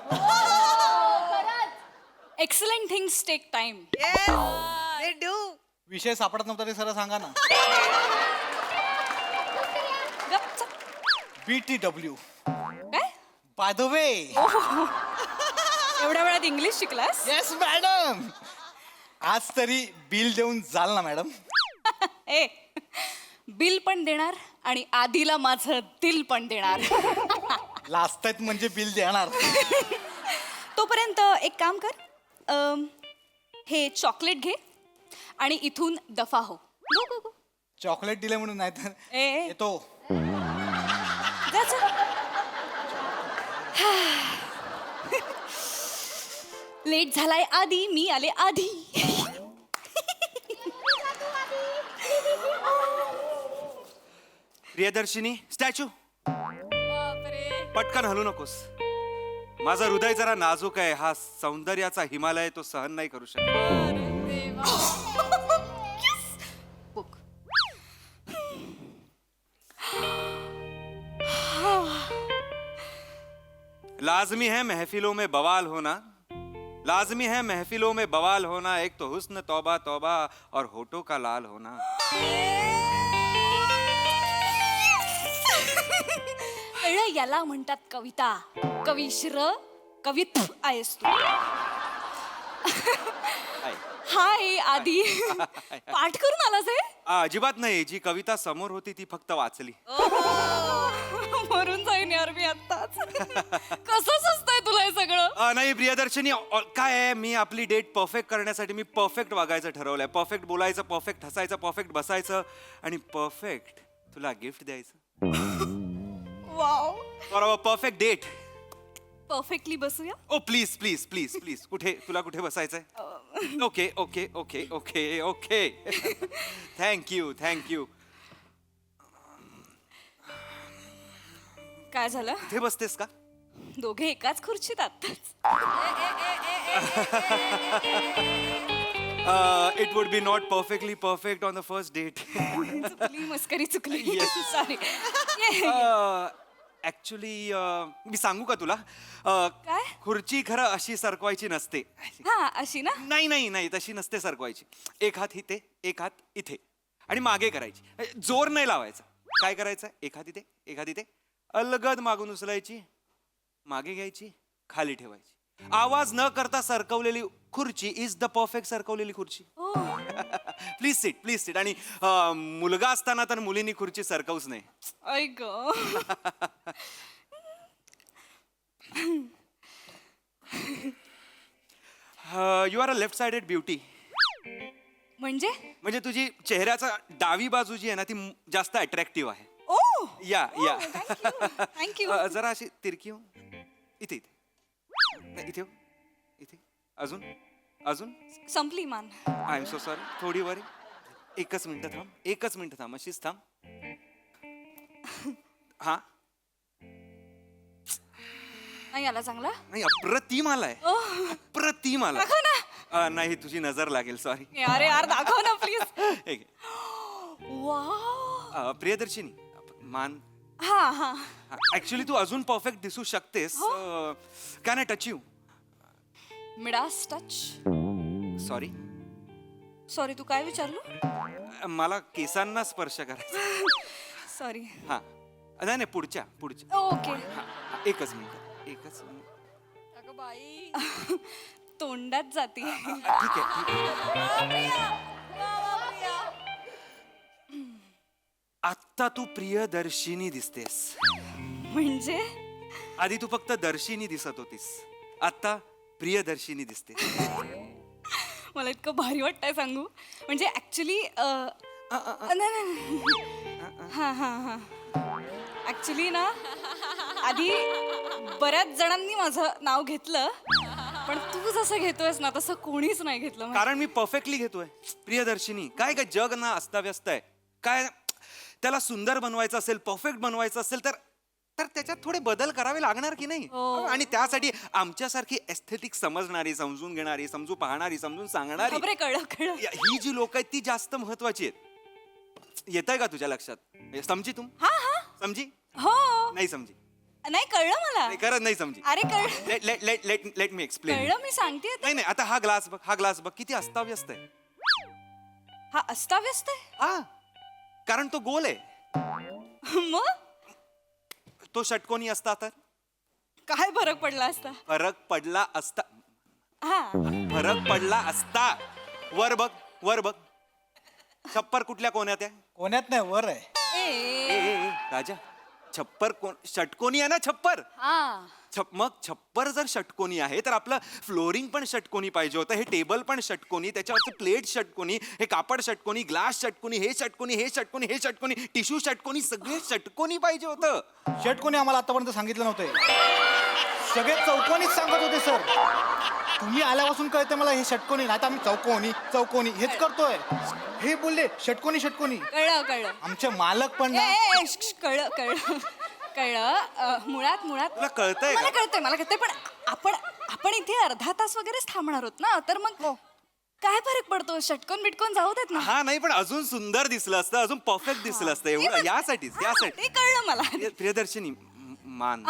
Excellent things take time. They do. विषय सापडत नव्हता ते सरळ सांगा ना. BTW. काय? By the way. एवढ्या वेळात इंग्लिश शिकलास? Yes madam. आज तरी बिल देऊन जाल ना मॅडम? ए, बिल पण देणार आणि आधीला माझं दिल पण देणार. लाजतायत म्हणजे बिल देणार. तोपर्यंत एक काम कर, हे चॉकलेट घे आणि इथून दफा हो. गो. चॉकलेट दिले म्हणून नाही तर ए येतो. लेट झालाय आधी मी आले आधी. प्रियदर्शिनी स्टॅच्यू बापरे. पटकन हलू नकोस. माझं हृदय जरा नाजूक आहे. हा सौंदर्याचा हिमालय तो सहन नाही करू शकत. अरे देवा. लाजमी है महफिलों में बवाल होना. लाजमी है महफिलों में बवाल होना. एक तो हुस्न तौबा तौबा और होठों का लाल होना. कळलं, याला म्हणतात कविता. कविश्र कवित आहेस तू. हाय आधी. पाठ करून आलास हे? अजिबात नाही. जी कविता समोर होती ती फक्त वाचली. मरून जाईन यार मी आत्ताच. कसं सुचतंय तुला हे सगळं? नाही प्रियदर्शनी काय आहे, मी आपली डेट परफेक्ट करण्यासाठी मी परफेक्ट वागायचं ठरवलंय. परफेक्ट बोलायचं, परफेक्ट हसायचं, परफेक्ट बसायचं आणि परफेक्ट तुला गिफ्ट द्यायचं. वाव. बरोबर, परफेक्ट डेट. परफेक्टली बसूया. Oh please please please please. कुठे तुला कुठे बसायचंय? Okay okay okay okay okay. Thank you thank you. काय झालं? इथे बसतेस का? दोघे एकाच खुर्चीत आत्ताच. It would be not perfectly perfect on the first date. चुकली मस्करी चुकली. Yes. सॉरी. ऍक्च्युली मी सांगू का तुला? काय? खुर्ची खरं अशी सरकवायची नसते. हा अशी ना. नाही नाही नाही, तशी नसते सरकवायची. एक हात इथे, एक हात इथे आणि मागे करायची. जोर नाही लावायचा. काय करायचं? एक हात इथे, एक हात इथे, अलगद मागून उचलायची, मागे घ्यायची, खाली ठेवायची. आवाज न करता सरकवलेली खुर्ची इज द परफेक्ट सरकवलेली खुर्ची. Please seat, please seat. आणि मुलगा असताना तर मुलींनी खुर्ची सरकवूच नाही. ऐक. You are a left sided beauty. म्हणजे तुझी चेहऱ्याचा डावी बाजू जी आहे ना ती जास्त अट्रॅक्टिव्ह आहे. ओ या या. थँक्यू. जरा अशी तिरकी हो. इथे इथे नाही, इथे हो. इथे अजून अजून. संपली मान. I am so sorry. थोडी वरी. एकच मिनिट थांब, एकच मिनिट थांब, अशीच थांब. हा नाही आला चांगला. नाही, अप्रतिम आलाय. अप्रतिम आलाय. दाखव ना. नाही, तुझी नजर लागेल. सॉरी. अरे यार दाखव ना प्लीज. वाव. प्रियदर्शिनी मान. हा हा. ऍक्च्युली तू अजून परफेक्ट दिसू शकतेस. Can I touch you? Midas touch. Sorry. Sorry तू काय विचारलं? मला केसांना स्पर्श करायचा. सॉरी. हा नाही नाही, पुढच्या पुढच्या. ओके. हा, एकच मिनिट, एकच मिनिट. अगं बाई. तोंडात जाती. ठीक आहे, ठीक आहे. आत्ता तू प्रियदर्शिनी दिसतेस. म्हणजे आधी तू फक्त दर्शिनी दिसत होतीस. आता प्रियदर्शिनी दिसते. मला इतकं भारी वाटतंय सांगू. म्हणजे ऍक्च्युली हा हा हा. ऍक्च्युली ना आधी बऱ्याच जणांनी माझं नाव घेतलं, पण तू जसं घेतोयस ना तसं कोणीच नाही घेतलं. कारण मी परफेक्टली घेतोय. प्रियदर्शिनी काय काय जग ना अस्ताव्यस्त आहे. काय त्याला सुंदर बनवायचं असेल, परफेक्ट बनवायचं असेल तर तर त्याच्यात थोडे बदल करावे लागणार की नाही? आणि त्यासाठी आमच्यासारखी एस्थेटिक समजणारी, समजून घेणारी, समजून पाहणारी, समजून सांगणारी खबरे कळलं कळलं. ही जी लोक आहेत ती जास्त महत्वाची आहेत. येतंय का तुझ्या लक्षात? समजी तू? हा हा. समजी? हो. नाही समजी? नाही कळलं मला. नाही, खरंच नाही समजी. अरे कळलं. Let let let let let मी एक्सप्लेन. कळलं मी सांगते. नाही नाही, आता हा ग्लास बघ, हा ग्लास बघ किती अस्ताव्यस्त आहे. हा अस्ताव्यस्त आहे. हा, कारण तो गोल आहे. मग तो षटकोनी असता तर काय फरक पडला असता? फरक पडला असता. हा. फरक पडला असता. वर बघ, वर बघ. छप्पर कुठल्या कोण्यात आहे? कोण्यात नाही, वर आहे. ए, ए, ए, राजा, छप्पर कोण? षटकोनी आहे ना छप्पर. हा. मग छप्पर जर षटकोनी आहे तर आपलं फ्लोरिंग पण षटकोनी पाहिजे होतं, हे टेबल पण षटकोनी, त्याच्यावरचे प्लेट षटकोनी, हे कापड षटकोनी, ग्लास षटकोनी, हे षटकोनी, हे षटकोनी, हे षटकोनी, टिश्यू षटकोनी, सगळे षटकोनी पाहिजे होतं. षटकोनी आम्हाला आतापर्यंत सांगितलं नव्हतं, सगळे चौकोनीच सांगत होते सर. तुम्ही आल्यापासून कळते मला हे षटकोनी, नाही तर आम्ही चौकोनी चौकोनी हेच करतोय. हे बोलले षटकोनी षटकोनी. कळलं आमचे मालक पण ना. कळलं मुळात तुला कळतंय का? मला कळतंय पण आपण इथे अर्धा तास वगैरेच थांबणार आहोत ना, तर मग काय फरक पडतो, षटकोन बिटकोन जाऊ देत ना. हा नाही, पण अजून सुंदर दिसलं असतं, अजून परफेक्ट दिसलं असतं एवढं, यासाठीच ते कळलं मला. प्रियदर्शनी मान.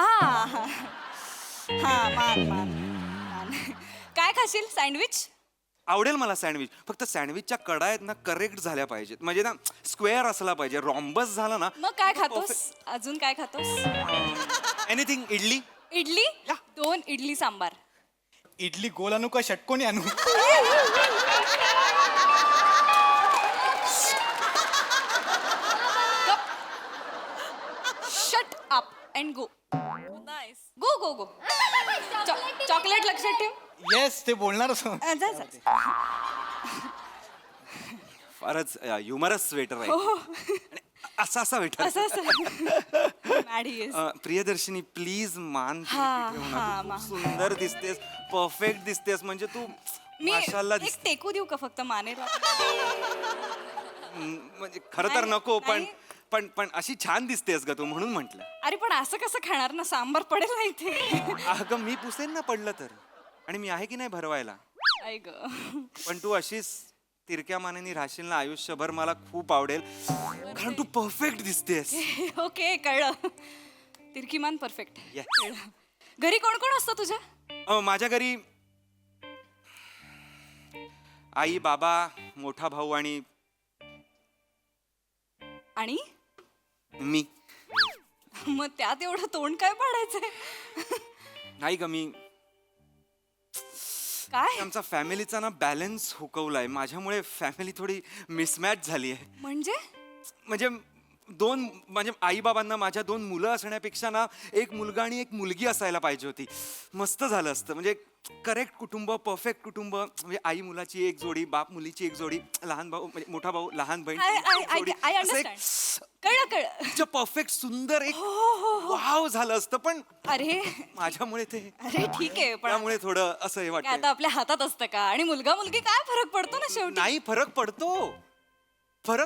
मान. काय खाशील, सँडविच? आवडेल मला सँडविच, फक्त सँडविचच्या कडा आहेत ना करेक्ट झाल्या पाहिजेत, म्हणजे ना स्क्वेअर असला पाहिजे, रॉम्बस झाला ना. मग काय खातोस अजून, काय खातोस? एनिथिंग. इडली. इडली 2 इडली सांबार. इडली गोल आणू का षटकोनी आणू? Shut up and go. Nice. Go. Chocolate लक्षात ठेव. येस, ते बोलणारच. जा. फारच ह्युमरस स्वेटर आहे. आणि असा वेटर. प्रियदर्शनी प्लीज मान तिरकी ठेव ना. तू खूप सुंदर दिसतेस, परफेक्ट दिसतेस, म्हणजे तू मी माशाल्लाह एक दिसते. टेकू देऊ का फक्त मानेला? म्हणजे खरं तर नको, पण अशी छान दिसतेस ग तू, म्हणून म्हंटल. अरे पण असं कसं खाणार ना, सांबार पडेल ना इथे. अगं मी पुसेन ना पडलं तर, आणि मी आहे की नाही भरवायला. ऐक पण तू अशीच तिरक्या मानेनी राहशील ना आयुष्यभर, मला खूप आवडेल, कारण तू परफेक्ट दिसतेस. ओके, कळलं. तिरकीमान परफेक्ट. Yes. घरी कोण कोण असतं तुझ्या? माझ्या घरी आई, बाबा, मोठा भाऊ आणि मी. मग त्यात एवढं तोंड काय पाडायचंय? नाही ग, मी काय आमचा फॅमिलीचा ना बॅलन्स हुकवलाय, माझ्यामुळे फॅमिली थोडी मिसमॅच झाली आहे. म्हणजे म्हणजे आई बाबांना माझ्या 2 मुलं असण्यापेक्षा ना एक मुलगा आणि एक मुलगी असायला पाहिजे होती, मस्त झालं असतं. म्हणजे करेक्ट कुटुंब, परफेक्ट कुटुंब, म्हणजे आई मुलाची एक जोडी, बाप मुलीची एक जोडी, लहान भाऊ म्हणजे मोठा भाऊ लहान बहीण परफेक्ट सुंदर एक वाव झालं असतं. पण अरे माझ्यामुळे ते ठीक आहे, पण त्यामुळे थोडं असं हे काय वाटतं. आता आपल्या हातात असतं का? आणि मुलगा मुलगी काय फरक पडतो ना शेवटी. नाही, फरक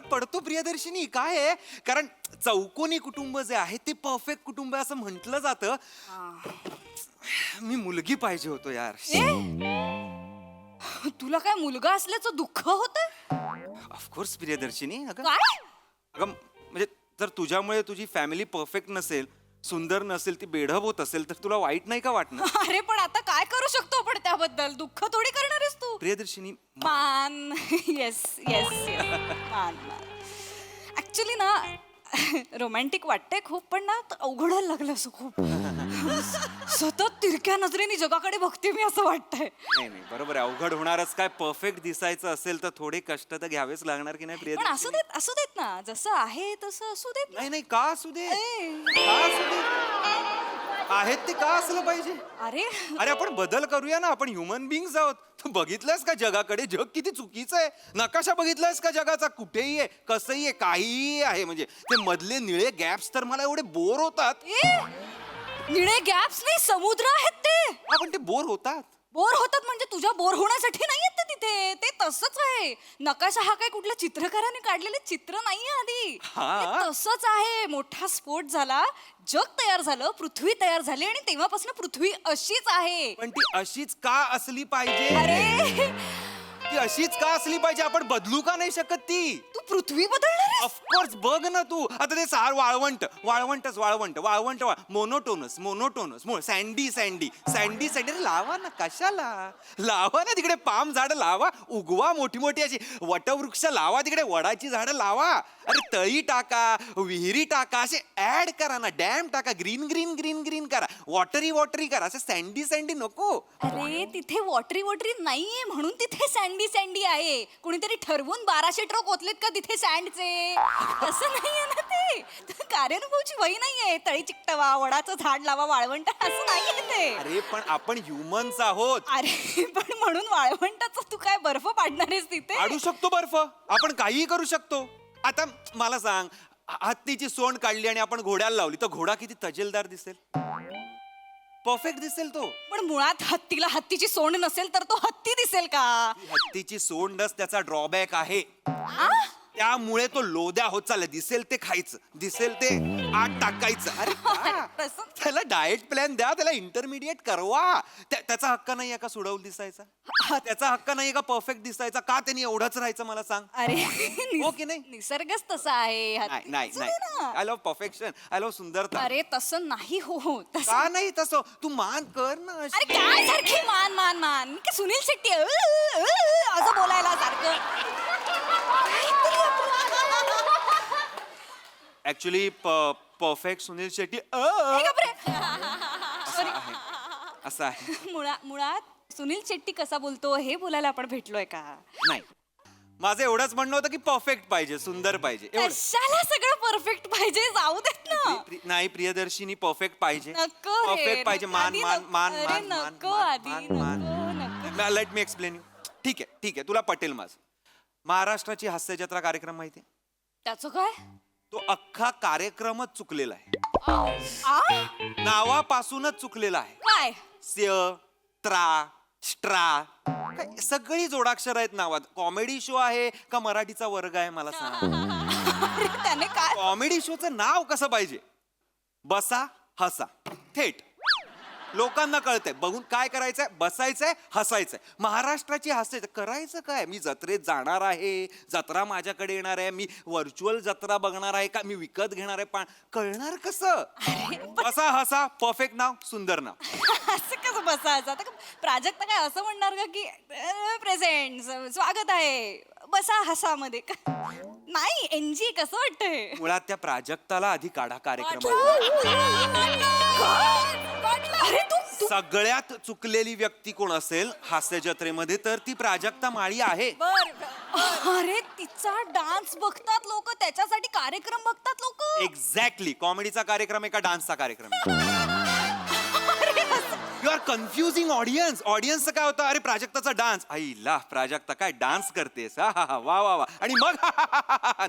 पडतो प्रियदर्शिनी. काय आहे, कारण चौकोनी कुटुंब जे आहे ते परफेक्ट कुटुंब असं म्हटलं जातं. मी मुलगी पाहिजे होतो यार. तुला काय मुलगा असल्याचं दुःख होत? ऑफकोर्स प्रियदर्शिनी. काय? अगं म्हणजे जर तुझ्यामुळे तुझी फॅमिली परफेक्ट नसेल, सुंदर नसेल, ती बेढब होत असेल, तर तुला वाईट नाही का वाटणार? अरे पण आता काय करू शकतो आपण त्याबद्दल? दुःख थोडी करणार आहेस तू. प्रियदर्शिनी मान. येस मान. ऍक्च्युली ना रोमॅन्टिक वाटतंय खूप, पण ना अवघडायला लागलं असं खूप. सतत तिरक्या नजरेने जगाकडे बघते मी, असं वाटतंय. नाही, बरोबर आहे, अवघड होणारच. काय परफेक्ट दिसायचं असेल तर थोडे कष्ट तर घ्यावेच लागणार की नाही पण प्रियदर्शिनी? असू देत ना, जसं आहे तसं असू देत. नाही, का असू दे, का असू दे, आहेत ते का असलं पाहिजे? अरे आपण बदल करूया ना, आपण ह्युमन बिंग्स आहोत. तू बघितलंयस का जगाकडे? जग किती चुकीचं आहे. नकाशा बघितलायस का जगाचा? कुठेही आहे, कसंही आहे, काहीही आहे. म्हणजे ते मधले निळे गॅप्स तर मला एवढे बोर होतात. निळे गॅप्स नाही, समुद्र आहेत ते. आपण ते बोर होतात म्हणजे तुझ्या बोर होण्यासाठी नाहीयेत ते तिथे. ते तसंच आहे. नकाशा हा काय कुठल्या चित्रकाराने काढलेले चित्र नाहीये आधी. ते तसंच आहे. मोठा स्फोट झाला, जग तयार झालं, पृथ्वी तयार झाली, आणि तेव्हापासून पृथ्वी अशीच आहे. पण ती अशीच का असली पाहिजे? अरे ती अशीच का असली पाहिजे? आपण बदलू का नाही शकत ती? तू पृथ्वी बदलणार? ऑफकोर्स. बघ ना तू आता ते सार वाळवंट मोनोटोनस सँडी लावा ना. कशाला लावा ना? तिकडे पाम झाडं लावा, उगवा मोठी मोठी अशी वटवृक्ष लावा, तिकडे वडाची झाडं लावा. अरे तळी टाका, विहिरी टाका, असे ऍड करा ना. डॅम टाका, ग्रीन ग्रीन ग्रीन ग्रीन करा, वॉटरी करा. असं सँडी नको. अरे तिथे वॉटरी नाहीये, म्हणून तिथे सँडी आहे. कुणीतरी ठरवून 1200 ट्रक ओतलेत का तिथे सँडचे? असं नाहीये ना ते कार्यानुभवची वही नाहीये. तळी चिकटवा, वडाचं झाड लावा, वाळवंट असं नाहीये ते. अरे पण आपण ह्युमन्स आहोत. अरे पण म्हणून वाळवंटाचा तू काय बर्फ पाडणार आहेस तिथे? काढू शकतो बर्फ, आपण काहीही करू शकतो. आता मला सांग, हत्तीची सोंड काढली आणि आपण घोड्याला लावली तर घोडा किती तजेलदार दिसेल, परफेक्ट दिसेल तो. पण मुळात हत्तीला हत्तीची सोंड नसेल तर तो हत्ती दिसेल का? हत्तीची सोंडच त्याचा ड्रॉबॅक आहे. त्यामुळे तो लोद्या होत चालला. दिसेल ते खायचं, दिसेल ते आत टाकायचं. अरे का? तसं त्याला डाएट प्लॅन द्या, त्याला इंटरमिडिएट करवा. त्याचा हक्क नाहीये का सुडवून दिसायचा? त्याचा हक्क नाहीये का परफेक्ट दिसायचा? का त्यांनी एवढंच राहायचं मला सांग. अरे हो की नाही? निसर्गच तसा आहे. नाही नाही असू दे ना. नाही, I love perfection, I love सुंदरता. अरे तसं नाही हो तसं. का नाही तसं? तू मान कर ना अशी. अरे काय सारखी मान मान मान मी काय सुनील शेट्टी असं बोलायला सारखं. ऍक्च्युली परफेक्ट सुनील शेट्टी असं आहे. मुळात सुनील शेट्टी कसा बोलतो हे बोलायला आपण भेटलोय का? नाही, माझं एवढंच म्हणणं होतं की परफेक्ट पाहिजे, सुंदर पाहिजे एवढं. कशाला सगळं परफेक्ट पाहिजे? जाऊ देत ना. नाही प्रियदर्शिनी, परफेक्ट पाहिजे, नको रे, परफेक्ट पाहिजे. मान आधी मान नको. मान अरे मान मान नको आधी, नको. लेट मी एक्सप्लेन यू. ठीक आहे ठीक आहे, तुला पटेल माझं. महाराष्ट्राची हास्य जत्रा कार्यक्रम माहिती आहे? त्याचं काय? तो अख्खा कार्यक्रमच चुकलेला आहे. आ? नावापासूनच चुकलेला आहे. काय? स्य, त्रा, स्ट्रा, काय सगळी जोडाक्षर आहेत नावात. कॉमेडी शो आहे का मराठीचा वर्ग आहे मला सांग. अरे त्याने काय? कॉमेडी शोचं नाव कसं पाहिजे? बसा हसा थेट. लोकांना कळतंय बघून काय करायचंय, बसायचंय हसायचंय. महाराष्ट्राची हास्य करायचं काय? मी जत्रेत जाणार आहे, जत्रा माझ्याकडे येणार आहे, मी व्हर्च्युअल जत्रा बघणार आहे का मी विकत घेणार आहे? पण कळणार कसं? बसा हसा परफेक्ट नाव, सुंदर नाव. असं कसं बसायचं? आता प्राजक्ता काय असं म्हणणार का की प्रेझेंट स्वागत आहे बसा हसा मध्ये? नाही एनजी कसं वाटतंय? मुळात त्या प्राजक्ताला आधी काढा कार्यक्रम. अरे तू सगळ्यात चुकलेली व्यक्ती कोण असेल हास्य जत्रेमध्ये तर ती प्राजक्ता माळी आहे. अरे तिचा डान्स बघतात लोक, त्याच्यासाठी कार्यक्रम बघतात लोक. एक्झॅक्टली. कॉमेडीचा कार्यक्रम आहे का डान्सचा कार्यक्रम आहे? You are confusing audience. ऑडियन्सचं काय होतं? अरे प्राजक्ताचा डान्स, आईला प्राजक्ता काय डान्स करतेस, हा हा वा वा वा. आणि मग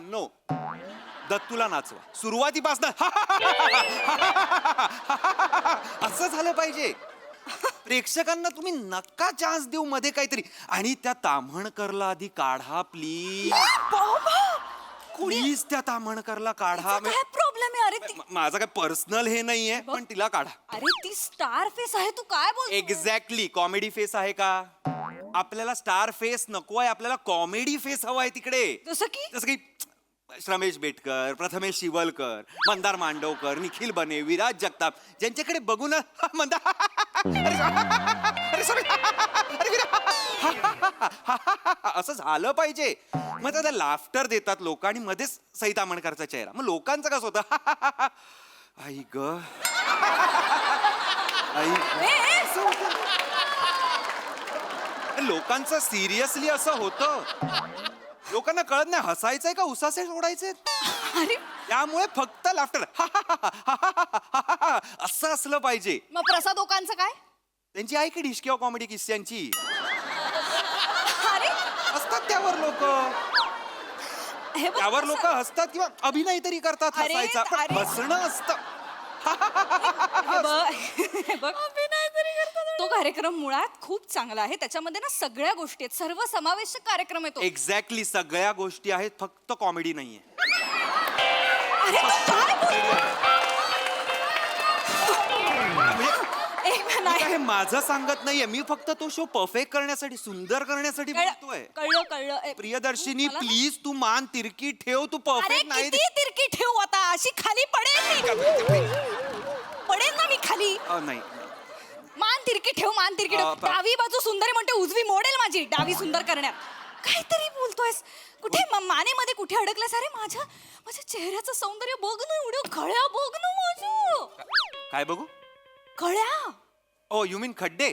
नो, दत्तूला नाचवा सुरुवातीपासून. असं झालं पाहिजे. प्रेक्षकांना तुम्ही नका चान्स देऊ मध्ये काहीतरी. आणि त्या ताम्हणकरला आधी काढा प्लीज, प्लीज. त्या ताम्हणकरला काढा. काय प्रॉब्लेम आहे? अरे माझं काय पर्सनल हे नाहीये, पण तिला काढा. अरे ती स्टार फेस आहे, तू काय बोल? एक्झॅक्टली. कॉमेडी फेस आहे का? आपल्याला स्टार फेस नको आहे, आपल्याला कॉमेडी फेस हवा आहे तिकडे. जसं की रमेश बेटकर, प्रथमेश शिवलकर, मंदार मांडवकर, निखिल बने, विराज जगताप, ज्यांच्याकडे बघून असं झालं पाहिजे. मग त्याला लाफ्टर देतात लोक आणि मध्येच सई ताम्हणकरचा चेहरा. मग लोकांचं कसं होतं? आई ग लोकांचं सिरियसली असं होतं. लोकांना कळत नाही हसायचंय का उसासे सोडायचे. त्यामुळे फक्त लाफ्टर असं असलं पाहिजे. मग प्रसाद ओकांचं काय? त्यांची आहे की ढिशक्या कॉमेडी किस्स्यांची अरे असतात त्यावर लोक. त्यावर लोक हसतात किंवा अभिनय तरी करतात हसायचा, पण हसणं असतं. तो कार्यक्रम मुळात खूप चांगला आहे. त्याच्यामध्ये ना सगळ्या गोष्टी आहेत, सर्व समावेशक कार्यक्रम आहे तो. एक्झॅक्टली. सगळ्या गोष्टी आहेत, फक्त कॉमेडी नाहीये. अरे तू काय बोलतोय? हे माझं सांगत नाहीये मी, फक्त तो शो परफेक्ट करण्यासाठी, सुंदर करण्यासाठी बोलतोय. कळलं. प्रियदर्शिनी प्लीज तू मान तिरकी ठेव. तू परफेक्ट नाही. किती तिरकी ठेवू आता? अशी खाली पडेल ना मी खाली. नाही मान तिरकी ठेव, मान तिरकी ठेव. डावी बाजू सुंदर म्हणते, उजवी मोडेल माझी डावी सुंदर करण्यात. काहीतरी बोलतोयस. कुठे मानेमध्ये कुठे अडकलास? अरे माझ्या चेहऱ्याचं सौंदर्य बघ ना, एवढं कळ्या बघ ना माझं. काय बघू? कळ्या. ओ यू मीन खड्डे?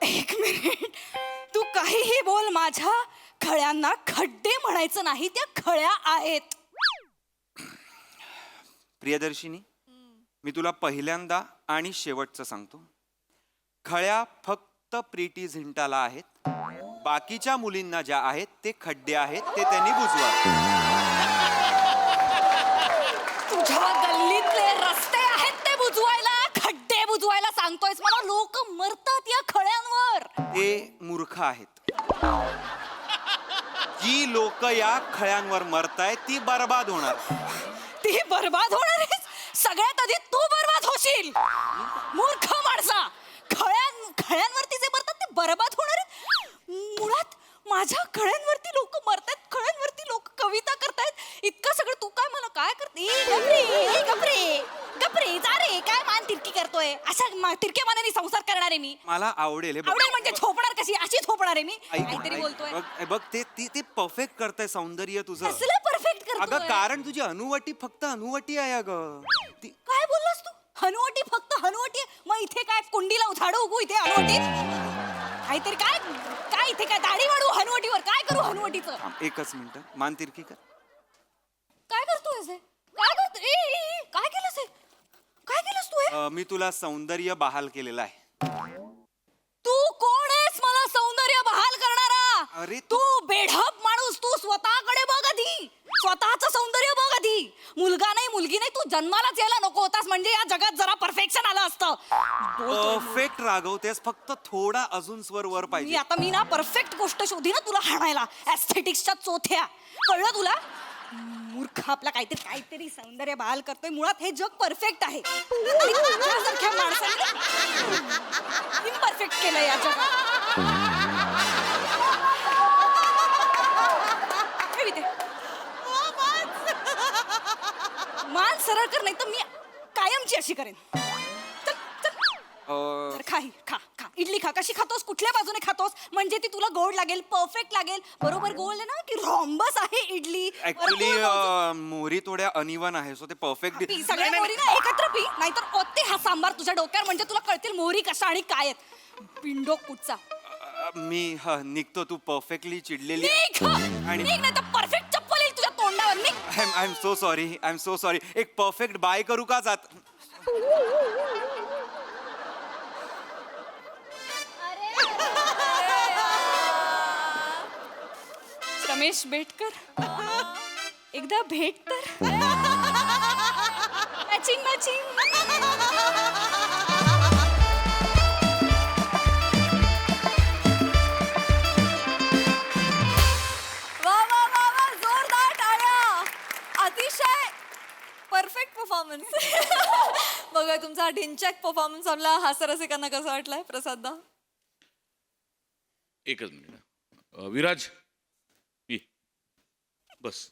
एक मिनिट, तू काहीही बोल, माझ्या खळ्यांना खड्डे म्हणायचं नाही, त्या खळ्या आहेत. प्रियदर्शिनी, मी तुला पहिल्यांदा आणि शेवटचं सांगतो, खळ्या फक्त प्रीती झिंटाला आहेत. बाकीच्या मुलींना ज्या आहेत ते खड्डे आहेत, ते त्यांनी बुजवा. तुझ्या गल्लीतले रस्ते आहेत ते बुजवायला, खड्डे बुजवायला सांगतोयस मला? लोक मरतात या खळ्यांवर. ते मूर्ख आहेत. जी लोक या खळ्यांवर मरतायत ती बर्बाद होणार. ती बर्बाद होणार आहेस. सगळ्यात आधी तू बर्बाद होशील, मूर्ख माणसा. खळ्यांवरती जे मरतात ते बर्बाद होणार आहेत. मुळात माझ्या खळ्यांवरती लोक मरतात, खळ्यांवरती लोक कविता करतायत. इतकं सगळं तू काय मला काय करते? गपरे जा रे, काय मान तिरकी करतोय? अशा तिरक्या मानाने संसार करणार आहे मी. मला आवडेल. हे बघ. आवडेल म्हणजे झोपणार कशी? अशी झोपणार आहे मी. ऐक, काहीतरी ऐक, बोलतोय. बघ ते परफेक्ट करताय सौंदर्य तुझं. कसलं परफेक्ट अगं करतोय? कारण तुझी अनुवटी फक्त अनुवटी आहे अगं. काय बोललास तू? हनुवटी फक्त हनुवटी आहे? मग इथे काय कुंडीला झाडं उगू इथे हनुवटी? काहीतरी काय काय इथे काय दाढी वाढू हनुवटीवर? काय करू हनुवटीचं? एकच मिनिट, मान तिरकी कर. काय करतोय हे? काय करतोय? काय केलंस हे? काय केलंस तू हे? मी तुला सौंदर्य बहाल केलेलं आहे. तू कोण आहेस मला सौंदर्य बहाल करणारा? अरे तू बेढप माणूस. तू स्वतःकडे बघ आधी, स्वतःचं सौंदर्य बघ आधी. मुलगा नाही मुलगी नाही, तू जन्मालाच यायला नको होतास म्हणजे या जगात जरा परफेक्शन आलं असतं. परफेक्ट रागवतेस, फक्त थोडा अजून स्वर वर पाहिजे. मी ना परफेक्ट गोष्ट शोधी ना तुला हाणायला. ऍस्थेटिक्सच्या चोथ्या, कळलं तुला? मूर्ख आपला काहीतरी सौंदर्य बहाल करतोय. मुळात हे जग परफेक्ट आहे. आणि तुझ्यासारख्या माणसाने इम्परफेक्ट केलं या जगात. ठेव इथे. मान सरळ कर, नाही तर मी कायमची अशी करेन. तर खा इडली खा. कशी खातोस? कुठल्या बाजूने खातोस म्हणजे ती तुला गोड लागेल, परफेक्ट लागेल? बरोबर गोल आहे ना, की रॉम्बस आहे इडली? ऍक्च्युली मोहरी थोड्या अनइवन आहे, सो ते परफेक्ट. सगळ्या मोहरी ना एकत्र पी, नाहीतर ओते हा सांबार तुझ्या डोक्यावर म्हणजे तुला कळतील मोहरी कशा आणि काय आहेत. पिंडो कुठचा. मी निघतो, तू परफेक्टली चिडलेली आणि नाही तर परफेक्ट चप्पल येईल तुझ्या तोंडावर. निघ. I am so sorry. एक परफेक्ट बाय करू का जात? रमेश बेटकर, एकदा भेट तर. मॅचिंग. वा जोरदार टाळ्या. अतिशय परफेक्ट परफॉर्मन्स. बघा तुमचा ढिंचॅक परफॉर्मन्स आपल्या हास्यरसिकांना कसा वाटलाय प्रसाददा? एकच मिनिट. विराज ये. बस.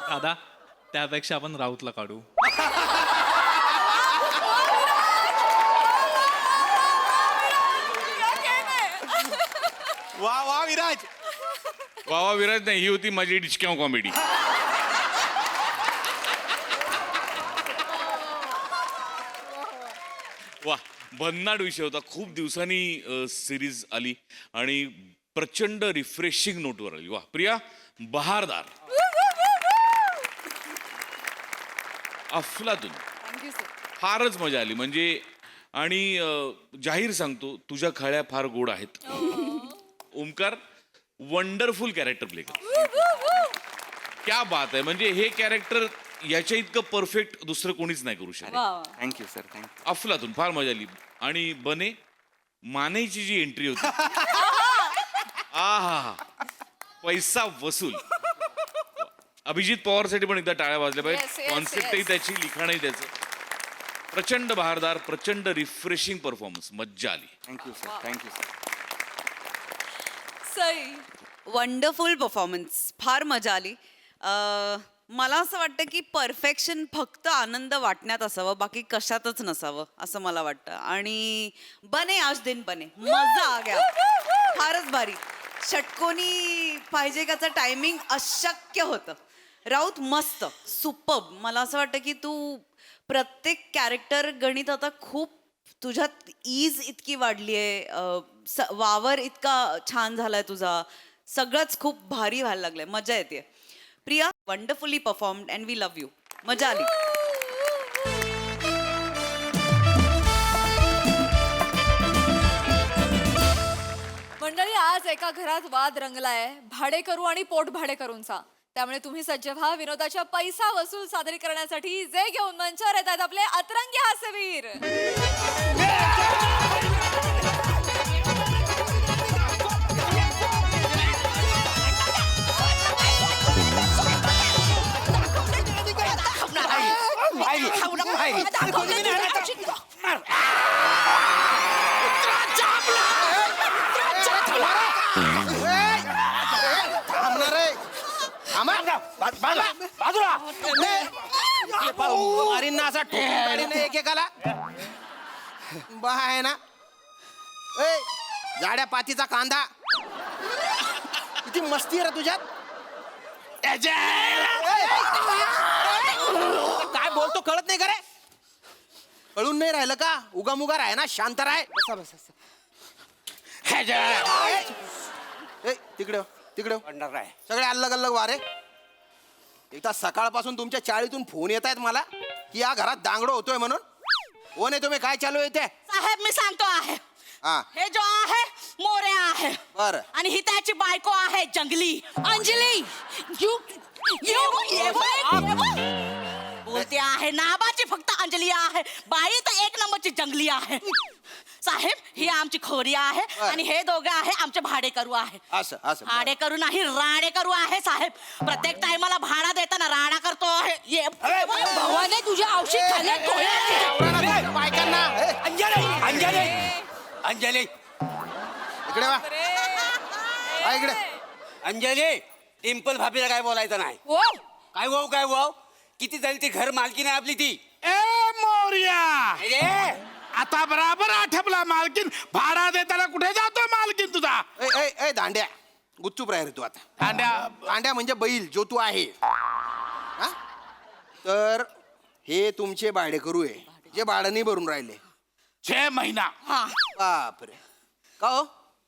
दादा, त्यापेक्षा आपण राऊतला काढू. वा विराज. वा विराज नाही, ही होती माझी डिचक्याव कॉमेडी. वा, भन्नाट विषय होता. खूप दिवसांनी सिरीज आली आणि प्रचंड रिफ्रेशिंग नोटवर आली. वा प्रिया, बहारदार, अफलातून. फारच मजा आली म्हणजे. आणि जाहीर सांगतो, तुझ्या खळ्या फार गोड आहेत. ओमकार वंडरफुल कॅरेक्टर प्ले कर. क्या बात आहे. म्हणजे हे कॅरेक्टर याच्या इतकं परफेक्ट दुसरं कोणीच नाही करू शकत. Thank you sir, thank you. अफलातून फार मजा आली. आणि बने मानेची जी एंट्री होती, आहा, पैसा वसूल. अभिजित पवारसाठी पण एकदा टाळ्या वाजल्या पाहिजे. कॉन्सेप्टही त्याची, लिखाणही त्याचं. प्रचंड बहारदार, प्रचंड रिफ्रेशिंग परफॉर्मन्स. मज्जा आली. Thank you sir. Sai. Wonderful performance, फार मजा आली. मला असं वाटतं की परफेक्शन फक्त आनंद वाटण्यात असावं, बाकी कशातच नसावं असं मला वाटतं. आणि बने आज दिन बने, मजा आ गया, फारच भारी. षटकोनी पाहिजे काचं टायमिंग अशक्य होतं. राऊत मस्त, सुपर्ब. मला असं वाटतं की तू प्रत्येक कॅरेक्टर गणित आता खूप तुझ्यात ईज इतकी वाढली आहे, वावर इतका छान झालाय तुझा, सगळंच खूप भारी व्हायला लागलंय, मजा येते. Priya, wonderfully performed and we love you. मजा आली. मंडळी, आज एका घरात वाद रंगलाय भाडेकरू आणि पोट भाडेकरूंचा. त्यामुळे तुम्ही सज्ज व्हा विनोदाच्या पैसा वसूल सादरीकरणासाठी, जे घेऊन मंचावर येतात आपले अतरंगी हास्यवीर. मारीन ना असा ठोकून एकेकाला आहे ना. ए जाड्या पातीचा कांदा, किती मस्ती आहे रे तुझ्यात. काय बोलतो कळत नाही का रे? कळून नाही राहिलं का? उगामुगा राह ना, शांत राय. तिकडे तिकडे सगळे अल्लग अल्लग वारे. एकदा सकाळपासून तुमच्या चाळीतून फोन येत आहेत मला की या घरात दांगडो होतोय म्हणून. कोण आहे तुम्ही? काय चालू आहे ते? साहेब मी सांगतो आहे. हा हे जो आहे मोरे आहे. बर. आणि ही त्याची बायको आहे जंगली अंजली. बोलते आहे नाबाची फक्त अंजली आहे, बाई तर एक नंबरची जंगली आहे. साहेब ही आमची खोरी आहे आणि हे दोघे आहे आमचे भाडेकरू आहे. असं असं भाडेकरू नाही राडेकरू आहे साहेब. प्रत्येक टायमाला भाडा देताना राडा करतो आहे. भवाने तुझ्या औषध खाल्ल्या बायकांना. अंजली अंजली अंजली इकडे वा. हा, इकडे. अंजली, डिंपल भाभीला काय बोलायचं नाही. काय वाव काय वाव, किती झाली ती घर मालकी नाही आपली ती. ए मोर्या, ए, आता बराबर आठवला. मालकीन भाडा देताना कुठे जातो मालकीन तुझा? ए ए ए दांड्या, गुच्चूप राह रे तू आता. दांड्या दांड्या म्हणजे बैल जो तू आहे. हा? तर हे तुमचे भाडेकरू आहे जे भाडं नाही भरून राहिले 6 महिना. बापरे. का हो,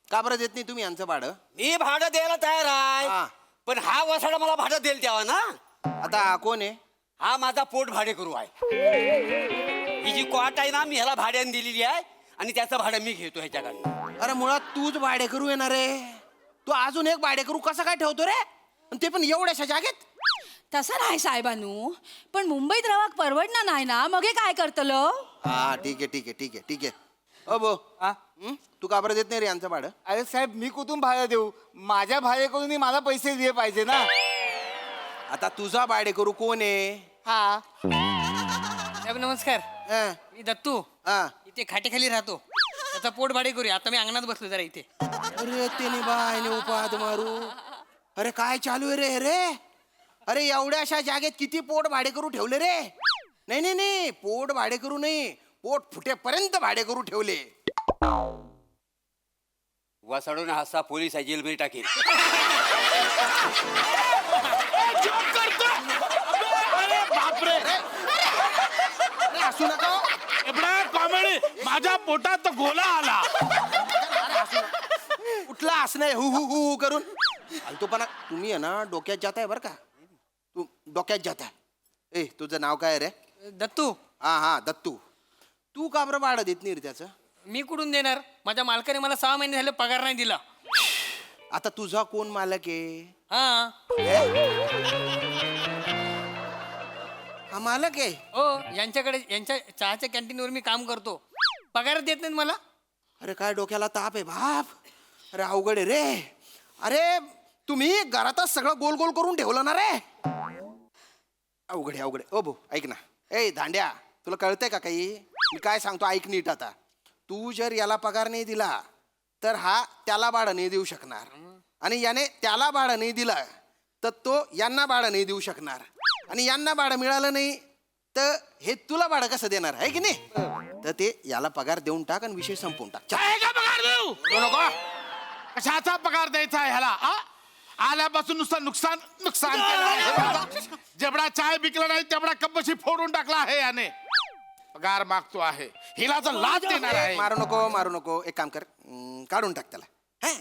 का बरं देत नाही तुम्ही यांचं भाडं? मी भाडं द्यायला तयार आहे, हा. पण हा वसाडा मला भाडं देईल तेव्हा ना. आता हा कोण आहे? हा माझा पोट भाडेकरू आहे. ही जी क्वाट आहे ना, मी ह्याला भाड्याने दिलेली आहे आणि त्याचं भाडं मी घेतो ह्याच्याकडनं. अरे मुळात तूच भाडेकरू येणार रे. तू अजून एक भाडेकरू कसा काय ठेवतो रे? आणि ते पण एवढ्याशा जागेत. तसं नाही साहेबांनू, पण मुंबईत रवाक परवडणार नाही ना, मग हे काय करतलो. हा ठीक आहे ठीक आहे ठीक आहे ठीक आहे. अबो तू का बरं देत नाही रे यांचं भाडं? अरे साहेब, मी कुठून भाडं देऊ? माझ्या भाडेकरूंनी मला पैसे दिले पाहिजे ना. आता तुझा भाडेकरू कोण आहे? हा साहेब नमस्कार. हा. मी दत्तू हा. इथे खाटेखाली राहतो. त्याचा पोट भाडे करूया. आता मी अंगणात बसलो जरा इथे. अरे त्याने बायने उपाद मारू. अरे काय चालू आहे रे रे? अरे एवढ्याशा जागेत किती पोट भाडेकरू ठेवले रे? नाही नाही नाही, पोट भाडेकरू नाही, पोट फुटेपर्यंत भाडेकरू ठेवले. वसाडून हसा पोलीस आहे, जेलमध्ये टाकेल. बापरे, असू नका. एवढा कॉमेडी. माझ्या पोटात गोला आला. कुठला असणं हु हु हु करून फालतूपणा. तुम्ही आहे ना डोक्यात जाताय बरं का. तू डोक्यात जाताय. ए तुझं नाव काय रे? दत्तू. हा हा दत्तू. तू का बरं भाडं देत नाही रे त्याचं? मी कुठून देणार? माझ्या मालकाने मला 6 महिने झाले पगार नाही दिला. आता तुझा कोण मालक आहे? हा हा मालक आहे. हो, यांच्याकडे यांच्या चहाच्या कॅन्टीनवर मी काम करतो. पगार देत नाहीत मला. अरे काय डोक्याला ताप आहे बाप. अरे अवघड आहे रे. अरे तुम्ही घरातच सगळं गोल गोल करून ठेवलं ना रे. अवघड आहे अवघड आहे. ओ भाऊ ऐक ना. ए दांड्या, तुला कळतंय का काही? मी काय सांगतो ऐक नीट. आता तू जर याला पगार नाही दिला तर हा त्याला भाडं नाही देऊ शकणार, आणि याने त्याला भाडं नाही दिलं तर तो यांना भाडं नाही देऊ शकणार. आणि यांना भाडं मिळालं नाही तर हे तुला भाडं कसं देणार आहे की नाही तर ते याला पगार देऊन टाक आणि विषय संपवून टाक चल. काय का पगार देऊ नको कशाचा पगार द्यायचा आहे ह्याला आल्यापासून नुसतं नुकसान नुकसान केलं आहे. जेवढा चाय विकला नाही तेवढा कपशी फोडून टाकला आहे याने पगार मागतो आहे हिला तर लाच देणार आहे. मारू नको एक काम कर काढून टाक त्याला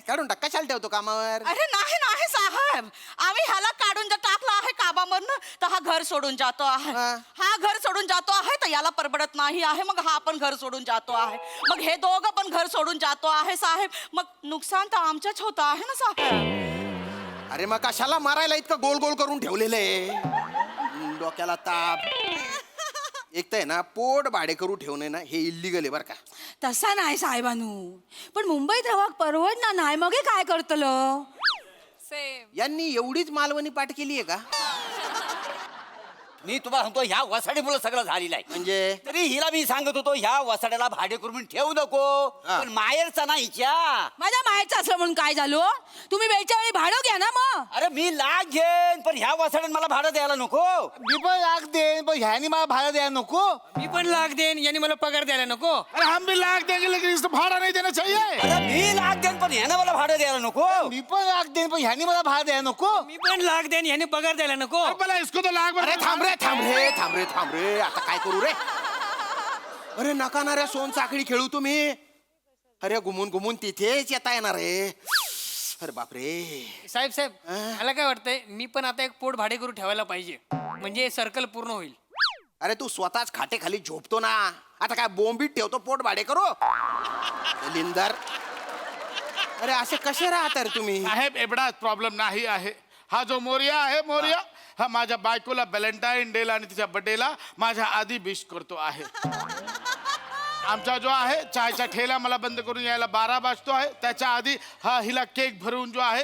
काढून टाक कशाला ठेवतो कामावर अरे नाही नाही साहेब आम्ही ह्याला काढून जर टाकला आहे कामामधनं तर हा घर सोडून जातो आहे हा घर सोडून जातो आहे तर याला परवडत नाही आहे मग हा पण घर सोडून जातो आहे मग हे दोघं पण घर सोडून जातो आहे साहेब मग नुकसान तर आमच्याच होत आहे ना साहेब. अरे मग कशाला मारायला इतकं गोल गोल करून ठेवलेलं आहे डोक्याला ताप एक तर आहे ना पोट भाडे करू ठेवणे ना हे इल्लीगल आहे बरं का. तसा नाही साहेबानू पण मुंबईत रवाक परवडणार नाही मग हे काय करतलं सेम यांनी एवढीच मालवणी पाठ केली आहे का मी तुम्हाला सांगतो ह्या वसाडीमुळे सगळं झालेलं आहे म्हणजे तरी हिला मी सांगत होतो ह्या वसाड्याला भाडे करून ठेवू नको पण माहेरचा ना हिच्या माझ्या माहेरचं असलं म्हणून काय झालं तुम्ही वेळच्या वेळी भाडं घ्या ना मग अरे मी लाख घेईन पण ह्या वसाड्यात मला भाडं द्यायला नको मी पण लाख देईन पण ह्यानी मला भाडं द्यायला नको मी पण लाख देईन यांनी मला पगार द्यायला नको अरे हम भी लाख देंगे लेकिन इसको भाड़ा नहीं देना चाहिए. अरे मी लाख देईन पण ह्यानं मला भाडं द्यायला नको मी पण लाख देईन पण ह्यानी मला भाडं द्यायला नको मी पण लाख देईन यांनी पगार द्यायला नको अरे भला इसको तो लाख अरे थांब रे आता काय करू रे अरे नका ना रे सोन साखळी खेळू तुम्ही अरे घुमून तिथेच येता येणार रे अरे बापरे साहेब मला काय वाटतंय मी पण आता एक पोट भाडे करून ठेवायला पाहिजे म्हणजे सर्कल पूर्ण होईल. अरे तू स्वतःच खाटे खाली झोपतो ना आता काय बोंबीत ठेवतो पोट भाडे करू लिंदर अरे असे कसे राहता रे तुम्ही साहेब एवढाच प्रॉब्लेम नाही आहे हा जो मोरिया आहे मोरिया हा माझ्या बायकोला व्हॅलेंटाईन डेला आणि तिच्या बर्थडेला माझ्या आधी विश करतो आहे आमचा जो आहे चायचा ठेला मला बंद करून यायला 12 वाजतो आहे त्याच्या आधी हा हिला केक भरून जो आहे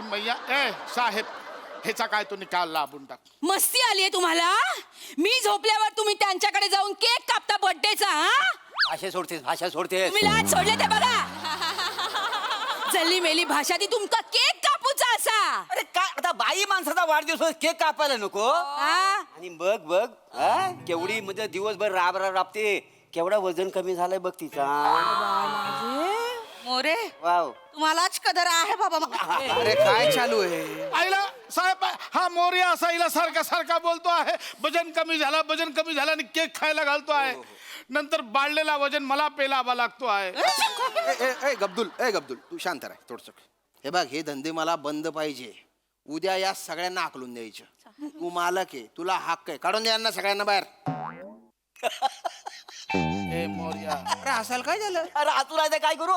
मैया ए साहेब ह्याचा काय तो निकाल लाभून टाक मस्ती आलीये तुम्हाला मी झोपल्यावर तुम्ही त्यांच्याकडे जाऊन केक कापता बर्थडेचा भाषा सोडतेस तुम्ही लाज सोडले ते बघा जल्ली मेली भाषा ती तुमका केक कापूचा असा अरे काय आता बाई माणसाचा वाढदिवस केक कापायला नको आणि बघ केवढी म्हणजे दिवसभर राबते केवढा वजन कमी झालंय बघ तिचा मोरे वाव तुम्हालाच कदर आहे बाबा अरे काय चालू आहे आईला साहेब हा मोरिया असा हिला सारखा बोलतो आहे वजन कमी झाला आणि केक खायला घालतो आहे नंतर बाळलेला वजन मला पेलावा लागतो आहे गब्दुल तू शांत राह थोडस हे बघ हे धंदे मला बंद पाहिजे उद्या या सगळ्यांना आकलून द्यायचं तू मालक आहे तुला हक्क आहे काढून द्या यांना सगळ्यांना बाहेर अरे असाल काय झालं अरे आतून आहे काय करू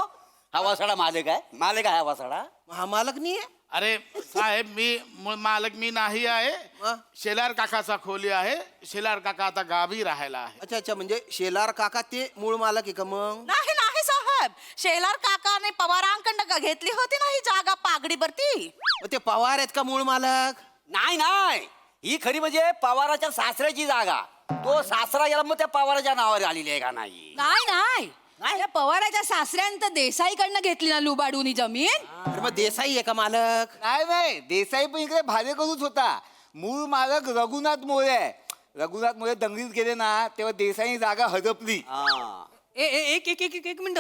हा वासाडा मालक आहे हा वासाडा हा मालक नाही आहे अरे साहेब मालक मी नाही आहे शेलार काकाचा खोली आहे शेलार काका आता गावी राहायला आहे अच्छा म्हणजे शेलार काका ते मूळ मालक आहे का मग नाही नाही साहेब शेलार काकाने पवारांकडनं घेतली होती ना ही जागा पागडीवरती ते पवार आहेत का मूळ मालक नाही ही खरी म्हणजे पवाराच्या सासऱ्याची जागा तो सासरा गेला मग त्या पवाराच्या नावावर आलेली आहे का नाही नाही या पवाराच्या सासऱ्यानं देसाईकडनं घेतली ना लुबाडून ही जमीन अरे मग देसाई आहे का मालक नाही देसाई पण इकडे भाडे करूच होता मूळ मालक रघुनाथ मोरे आहे रघुनाथ मोरे दंगलीत गेले ना तेव्हा देसाई जागा हदपली एक मिनिट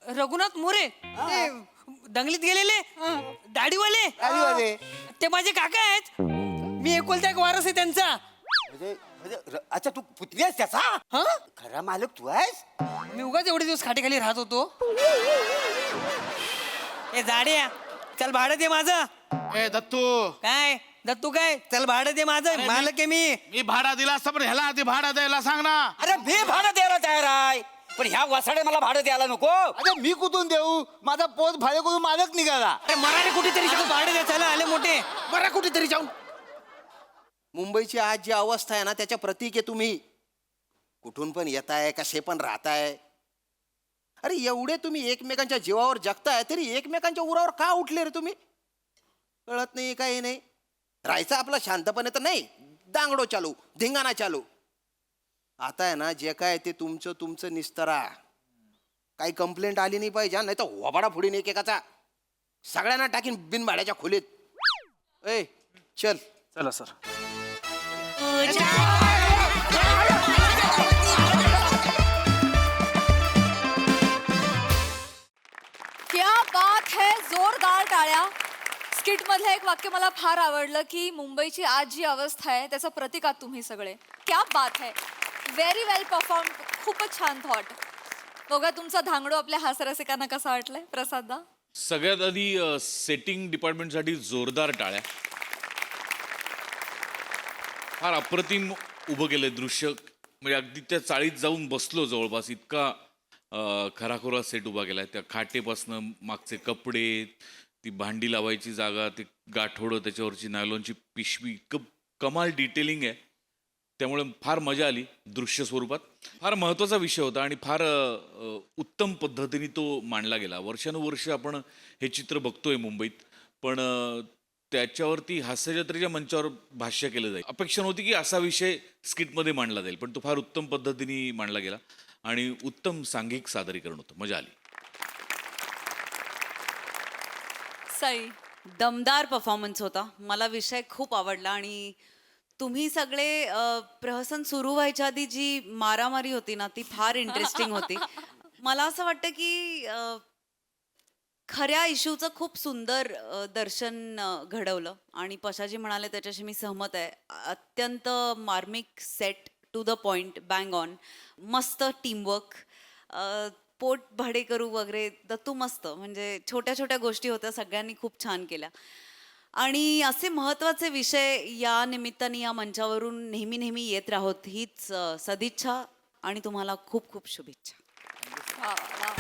रघुनाथ मोरे ते दंगलीत गेलेले दाढीवाले ते माझे काका आहेत मी एकुलता एक वारस आहे त्यांचा अच्छा तू पुतणी आहेस त्याचा खरा मालक तू आहेस मी उगाच एवढे दिवस खाटेखाली राहत होतो ए जाड्या चल भाडं दे माझं ए दत्तू काय चल भाडं दे माझं मालक आहे मी भाडा दिला असता पण ह्याला आधी भाडा द्यायला सांग ना अरे मी भाडं द्यायला तयार आहे पण ह्या वसाडे मला भाडं द्यायला नको अरे मी कुठून देऊ माझा पोट भाडे करून मालक निघाला अरे मराठी कुठेतरी भाडं द्या चला आले मोठे बरं कुठेतरी जाऊन मुंबईची आज जी अवस्था आहे ना त्याच्या प्रतीक आहे तुम्ही कुठून पण येताय कसे पण राहताय अरे एवढे तुम्ही एकमेकांच्या जीवावर जगताय तरी एकमेकांच्या उरावर का उठले रे तुम्ही कळत नाही काही नाही राहायचं आपलं शांतपणे तर नाही दांगडो चालू धिंगाणा चालू आता आहे ना जे काय ते तुमचं निस्तरा काही कंप्लेंट आली नाही पाहिजे नाही तर वबाडा फोडीन एकेकाचा सगळ्यांना टाकीन बिनभाड्याच्या खोलीत ए चल. चला सर. क्या बात है, जोरदार टाळ्या. स्किट मधलं एक वाक्य मला फार आवडलं की मुंबईची आज जी अवस्था आहे त्याचं प्रतीक आहात तुम्ही सगळे. क्या बात है, व्हेरी वेल परफॉर्म. खूपच छान थॉट. बघा तुमचा धांगडो आपल्या हास्यरसिकांना कसा वाटलाय प्रसाददा? सगळ्यात आधी सेटिंग डिपार्टमेंटसाठी जोरदार टाळ्या. फार अप्रतिम उभं केलंय दृश्य. म्हणजे अगदी त्या चाळीत जाऊन बसलो जवळपास, इतका खराखुरा सेट उभा केलाय. त्या खाटेपासनं मागचे कपडे, ती भांडी लावायची जागा, ते गाठोडं, त्याच्यावरची नायलॉनची पिशवी, इतकं कमाल डिटेलिंग आहे. त्यामुळे फार मजा आली दृश्य स्वरूपात. फार महत्त्वाचा विषय होता आणि फार उत्तम पद्धतीने तो मांडला गेला. वर्षानुवर्ष आपण हे चित्र बघतोय मुंबईत, पण त्याच्यावरती हास्यजत्रेच्या मंचावर भाष्य केलं जाईल. अपेक्षा नव्हती की असा विषय स्किटमध्ये मांडला जाईल, पण तो फार उत्तम पद्धतीने मांडला गेला आणि उत्तम सांघिक सादरीकरण होतं. मजा आली. सई, दमदार परफॉर्मन्स होता. मला विषय खूप आवडला आणि तुम्ही सगळे प्रहसन सुरू व्हायच्या आधी जी मारामारी होती ना ती फार इंटरेस्टिंग होती. मला असं वाटतं की खऱ्या इश्यूचं खूप सुंदर दर्शन घडवलं आणि पशाजी म्हणाले त्याच्याशी मी सहमत आहे. अत्यंत मार्मिक set, to the point, bang on, मस्त टीमवर्क. पोट भाडेकरू वगैरे दत्तू मस्त, म्हणजे छोट्या छोट्या गोष्टी होत्या, सगळ्यांनी खूप छान केल्या. आणि असे महत्त्वाचे विषय या निमित्ताने या मंचावरून नेहमी नेहमी येत राहोत हीच सदिच्छा आणि तुम्हाला खूप खूप शुभेच्छा. वा, वा.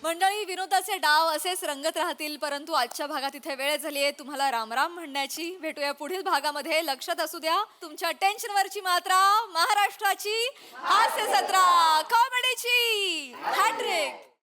मंडळी, विनोदाचे डाव असेच रंगत राहतील, परंतु आजच्या भागात इथे वेळ झाली आहे तुम्हाला रामराम म्हणण्याची. भेटूया पुढील भागामध्ये. लक्षात असू द्या तुमच्या टेन्शनवरची मात्रा, महाराष्ट्राची हास्य सत्रा, कॉमेडीची हॅट्रिक.